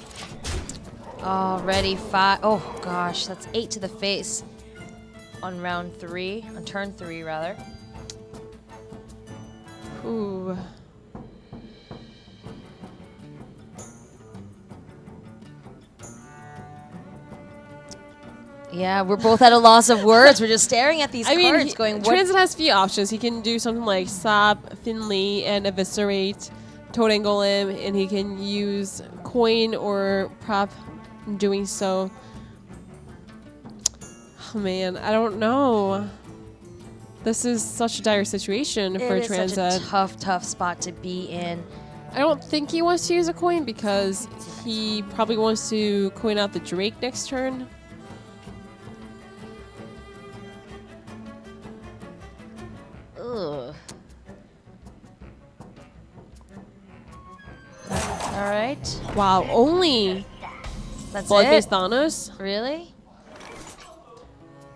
Already 5. Oh, gosh, that's 8 to the face. On round 3, on turn 3 rather. Ooh. Yeah, we're both at a loss of words. We're just staring at these cards going, what? Transit has few options. He can do something like Sap, Finley, and Eviscerate, Totem Golem, and he can use Coin or Prep in doing so. Oh man, I don't know. This is such a dire situation for Transit. It is such a tough spot to be in. I don't think he wants to use a coin because he probably wants to coin out the Drake next turn. Ugh. All right. Wow, only That's Blood-based it? Thanos? Really?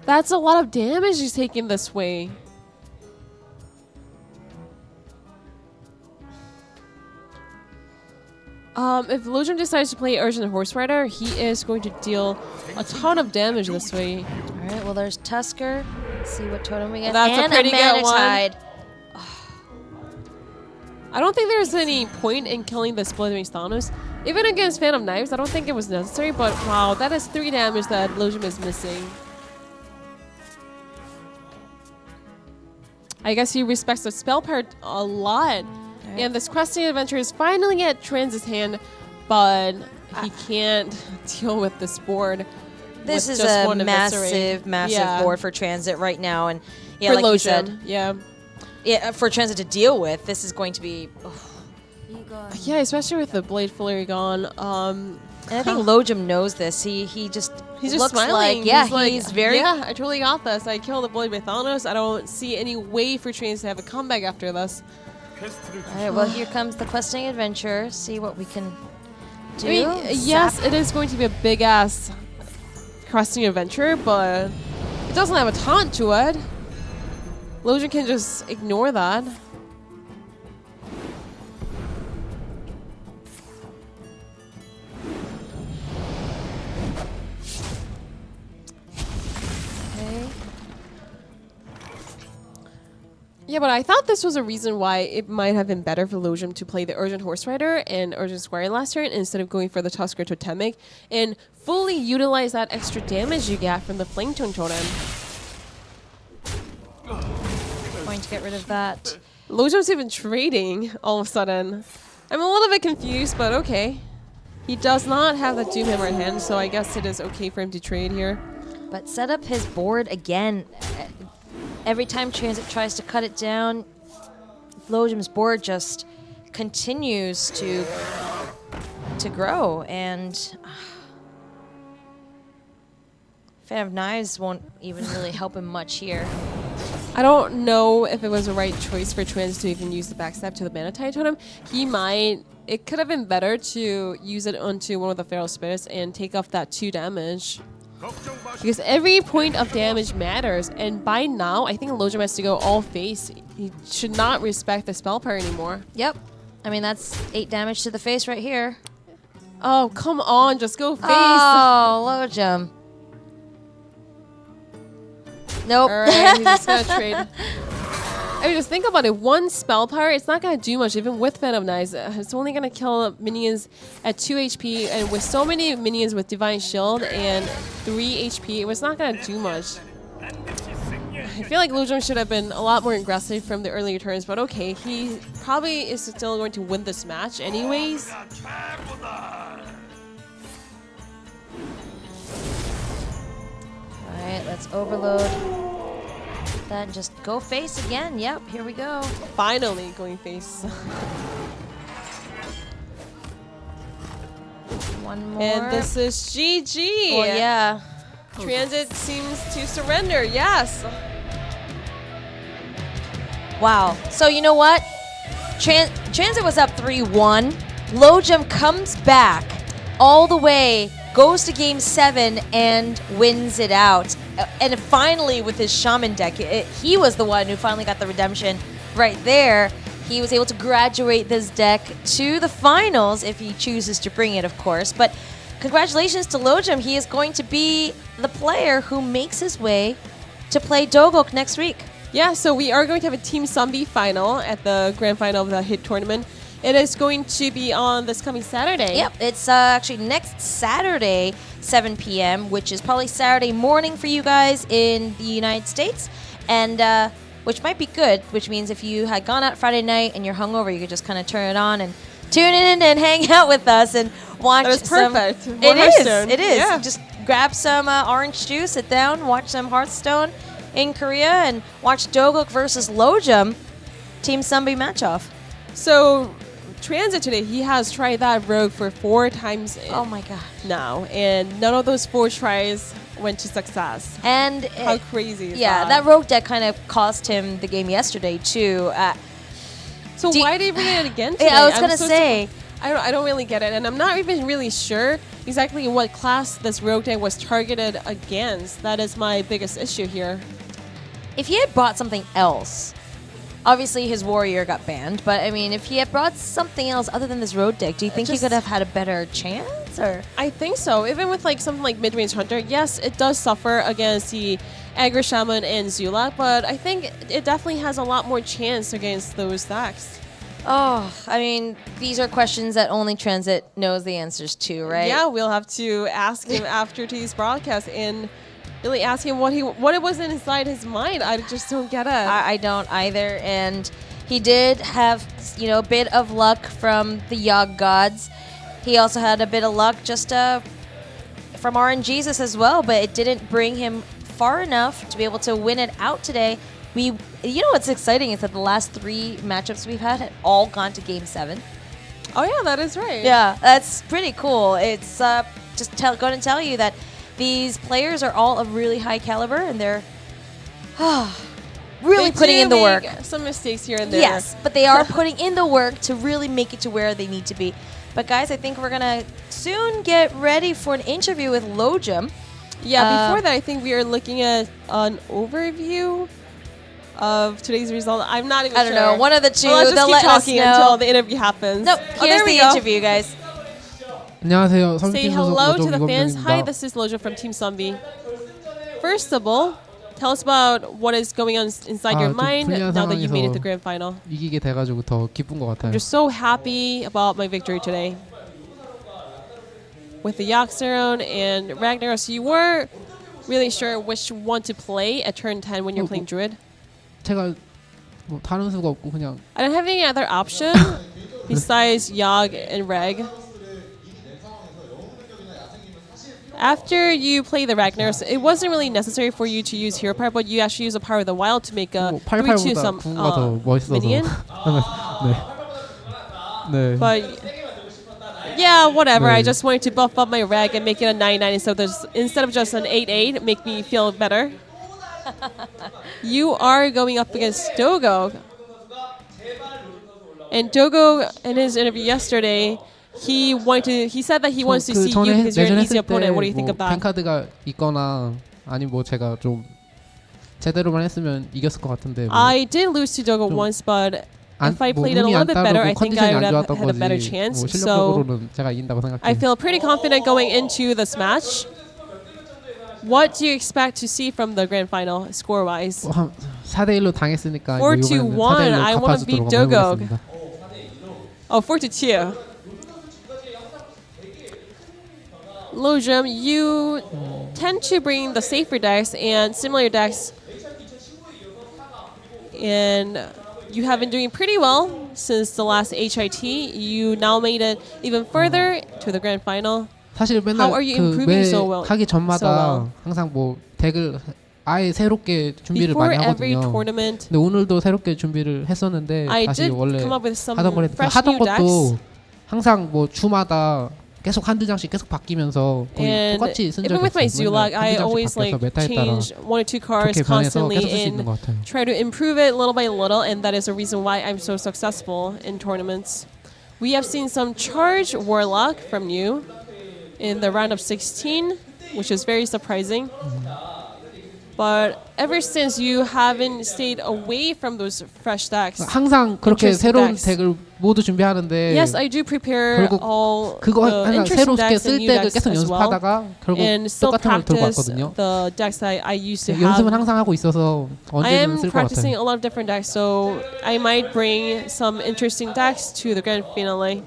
That's a lot of damage he's taking this way. If Lojom decides to play Urgent Horse Rider, he is going to deal a ton of damage this way. All right, well, there's Tusker. Let's see what totem we get. That's a and pretty good one. Manatide. I don't think there's any point in killing this Blood-based Thanos. Even against Phantom Knives, I don't think it was necessary, but wow, that is 3 damage that Lojom is missing. I guess he respects the spell part a lot. Right. And this Questing Adventure is finally at Transit's hand, but he can't deal with this board. This is a massive board for Transit right now. And yeah, like Lojom, you said, yeah, for Transit to deal with, this is going to be... Yeah, especially with the Blade Flurry gone. And I think Lojom knows this. He's just looks smiling. Like, he's very... Yeah, I totally got this. I killed the Blade by Thanos. I don't see any way for Transit to have a comeback after this. All right, well, here comes the Questing Adventure. See what we can do. I mean, yes, it is going to be a big-ass Questing Adventure, but it doesn't have a taunt to it. Lojom can just ignore that. Yeah, but I thought this was a reason why it might have been better for Lojom to play the Urgent Horse Rider and Urgent Squire last turn instead of going for the Tusker Totemic and fully utilize that extra damage you get from the Flame Tongue Totem. Going to get rid of that. Lojom's even trading all of a sudden. I'm a little bit confused, but okay. He does not have the Doomhammer in hand, so I guess it is okay for him to trade here. But set up his board again. Every time Transit tries to cut it down, Lojom's board just continues to grow, and Phantom Knives won't even really help him much here. I don't know if it was the right choice for Transit to even use the backstab to the Manatide Totem. It could have been better to use it onto one of the Feral Spirits and take off that 2 damage. Because every point of damage matters, and by now, I think Lojom has to go all face. He should not respect the spell power anymore. Yep. I mean, that's 8 damage to the face right here. Oh, come on, just go face. Oh, lojom. Nope. All right, he's just gonna trade. I mean, just think about it. One spell power, it's not gonna do much, even with Venom Knives. It's only gonna kill minions at 2 HP, and with so many minions with Divine Shield and 3 HP, it was not gonna do much. I feel like lojom should have been a lot more aggressive from the earlier turns, but okay, he probably is still going to win this match anyways. Alright, let's overload. Then just go face again. Yep, here we go. Finally going face. One more. And this is GG. Well, yeah. Transit seems to surrender, yes. Wow. So you know what? Transit was up 3-1. Lojom comes back all the way, goes to game 7 and wins it out. And finally with his shaman deck, he was the one who finally got the redemption right there. He was able to graduate this deck to the finals if he chooses to bring it, of course. But congratulations to lojom. He is going to be the player who makes his way to play Dogok next week. Yeah, so we are going to have a Team Zombie final at the grand final of the HIT tournament. It is going to be on this coming Saturday. Yep, it's actually next Saturday, 7 p.m., which is probably Saturday morning for you guys in the United States, and which might be good, which means if you had gone out Friday night and you're hungover, you could just kind of turn it on and tune in and hang out with us and watch. That is perfect. It is. It is. Yeah. Just grab some orange juice, sit down, watch some HearthStone in Korea, and watch Dogok versus lojom Team Zombie match-off. So Transit today, he has tried that rogue for 4 times Oh my god. now, and none of those 4 tries went to success. And How crazy is yeah, that rogue deck kind of cost him the game yesterday too. So Do- why did he bring it again today? Yeah, I was I'm gonna so say. I don't really get it, and I'm not even really sure exactly what class this rogue deck was targeted against. That is my biggest issue here. If he had brought something else, obviously his warrior got banned, but I mean, if he had brought something else other than this road deck, do you think he could have had a better chance? Or I think so. Even with like something like mid-range hunter, yes, it does suffer against the aggro shaman and Zulak, but I think it definitely has a lot more chance against those decks. oh, I mean, these are questions that only Transit knows the answers to, right? Yeah, we'll have to ask him after today's broadcast and really ask him what it was inside his mind. I just don't get it. I don't either, and he did have, you know, a bit of luck from the Yog gods. He also had a bit of luck just from RNGesus as well, but it didn't bring him far enough to be able to win it out today. You know what's exciting is that the last 3 matchups we've had all gone to game 7. Oh yeah, that is right. Yeah, that's pretty cool. It's just going to tell you that these players are all of really high caliber, and they're really They putting do in the work. make some mistakes here and there. Yes, but they are putting in the work to really make it to where they need to be. But guys, I think we're gonna soon get ready for an interview with lojom. Yeah, before that, I think we are looking at an overview of today's result. I'm not even sure. I don't know, one of the two. Well, let's just they'll keep let us talking know. until the interview happens. Nope, Oh, here's there we the go. interview, guys. 안녕하세요. Say 선수팀 hello 소속 to the 로좀 fans. Hi, 이범준입니다. this is Lojom from Team Zombie. First of all, tell us about what is going on inside your 좀 mind 불리한 now that you made it 상황에서 to grand final. 이기게 돼가지고 더 기쁜 것 같아요. I'm just so happy about my victory today. With the Yaxeron and Ragnaros, you were really sure which one to play at turn 10 when you're playing Druid? 제가 뭐 다른 수가 없고 그냥 I don't have any other option besides Yogg and Reg. After you play the Ragnaros, it wasn't really necessary for you to use Hero Power, but you actually use the Power of the Wild to make a 3-2 88보다 some 구가 더 멋있어서. minion. 네. But yeah, whatever. 네. I just wanted to buff up my Reg and make it a 9-9 instead of just an 8-8, make me feel better. You are going up against Dogo. And Dogo, in his interview yesterday, he said that he wants to see you because you're an easy opponent. What do you think of that? 뱅카드가 있거나 아니 뭐 제가 좀 제대로만 했으면 이겼을 것 같은데. 뭐 I did lose to Dogo 좀- once, but If I 뭐 played it a 운이 little 안 bit better, I 따르고 think 컨디션이 I 안 would have 좋았던 had a better 거지. chance. 뭐 So 실력적으로는 제가 이긴다고 생각해요. I feel pretty confident going into this match. What do you expect to see from the grand final score-wise? 4대 1로 당했으니까 4-1. 이번에는 4대 1로 I wanna beat 갚아주도록 Dogok. 해보겠습니다. Oh, 4-2. Lojom, you tend to bring the safer decks and similar decks, and you have been doing pretty well since the last HIT. You now made it even further to the grand final. 사실 맨날 How are you 그 improving 매 so well? 하기 전마다 so 항상 뭐 덱을 아예 새롭게 준비를 Before 많이 every 하거든요. tournament, 근데 오늘도 새롭게 준비를 했었는데 I 다시 did 원래 come up with some 하던 거니까 fresh 하던 new 것도 decks. 항상 뭐 주마다 계속 한두 장씩 계속 바뀌면서 거의 And 똑같이 쓴 적이 even with my 없어요. Zulak, 맨날 I 한두 always 장씩 바뀌어서 like 메타에 따라 change 1 or 2 cards 좋게 변해서 constantly 계속 쓸 수 있는 and 것 같아요. try to improve it little by little, and that is the reason why I'm so successful in tournaments. We have seen some charge Warlock from you in the round of 16, which is very surprising. But ever since you haven't stayed away from those fresh decks. 항상 그렇게 Interesting 새로운 decks. 덱을 모두 준비하는데 Yes, I do prepare 결국 all 그거 the 항상 interesting 새롭게 decks 쓸 and new 덱을 decks 계속 as well. 연습하다가 결국 And still 똑같은 걸 들고 practice 왔거든요. the decks that I used to 연습은 have. 항상 하고 있어서 I 언제든 am 쓸 것 practicing 같아요. a lot of different decks, so I might bring some interesting decks to the grand finale.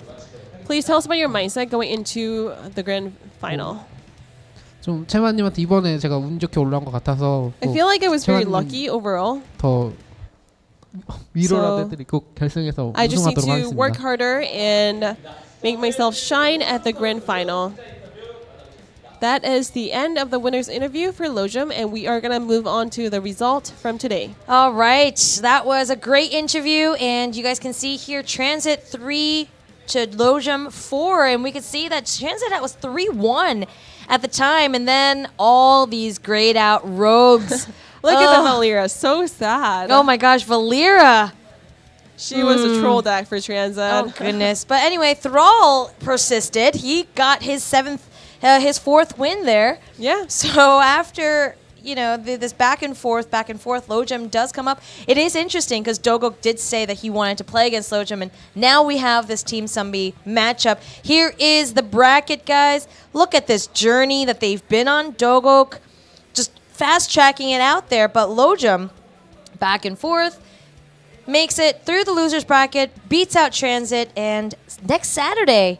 Please tell us about your mindset going into the grand final. 좀 채만님한테 이번에 제가 운 좋게 올라온 것 같아서 I feel like I was very 채만님 lucky overall. 더 위로라도 So, 해드리고 결승에서 I just need 우승하도록 to work 하겠습니다. harder and make myself shine at the grand final. That is the end of the winner's interview for Lojom, and we are going to move on to the result from today. All right, that was a great interview, and you guys can see here transit 3 to Lojom 4, and we could see that transit was 3-1 at the time, and then all these grayed out rogues. Look at the Valera, so sad. Oh my gosh, Valera. She was a troll deck for transit. Oh goodness. But anyway, Thrall persisted. He got his fourth win there. Yeah. So after this back and forth, Lojom does come up. It is interesting because Dogok did say that he wanted to play against Lojom, and now we have this Team Sunbi matchup. Here is the bracket, guys. Look at this journey that they've been on. Dogok just fast tracking it out there, but Lojom back and forth makes it through the losers bracket, beats out Transit, and next Saturday,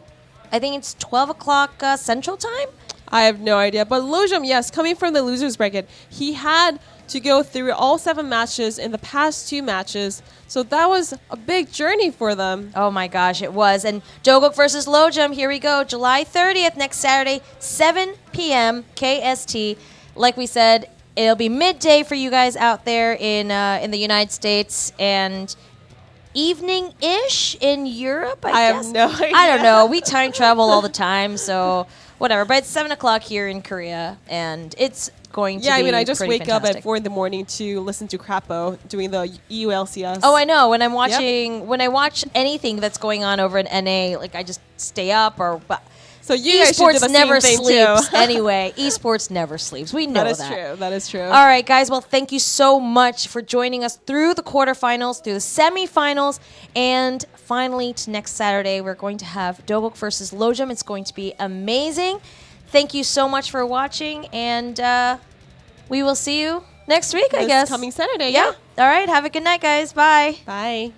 I think it's 12 o'clock Central Time. I have no idea. But Lojom, yes, coming from the losers bracket, he had to go through all 7 matches in the past 2 matches. So that was a big journey for them. Oh my gosh, it was. And Dogok versus Lojom, here we go. July 30th, next Saturday, 7 p.m. KST. Like we said, it'll be midday for you guys out there in the United States, and evening-ish in Europe, I guess. have no idea. I don't know. We time travel all the time, so whatever. But it's 7 o'clock here in Korea, and it's going to be Yeah, I mean, I just pretty wake up fantastic. at 4 in the morning to listen to Crapo doing the EULCS. Oh, I know. When I'm watching, when I watch anything that's going on over in NA, like I just stay up or. So you guys should do Esports the never same thing sleeps too. anyway. Esports never sleeps. We know That is that. true. That is true. All right, guys. Well, thank you so much for joining us through the quarterfinals, through the semifinals, and finally to next Saturday, we're going to have Dogok versus Lojom. It's going to be amazing. Thank you so much for watching, and we will see you next week, I This guess. coming Saturday. Yeah. All right. Have a good night, guys. Bye. Bye.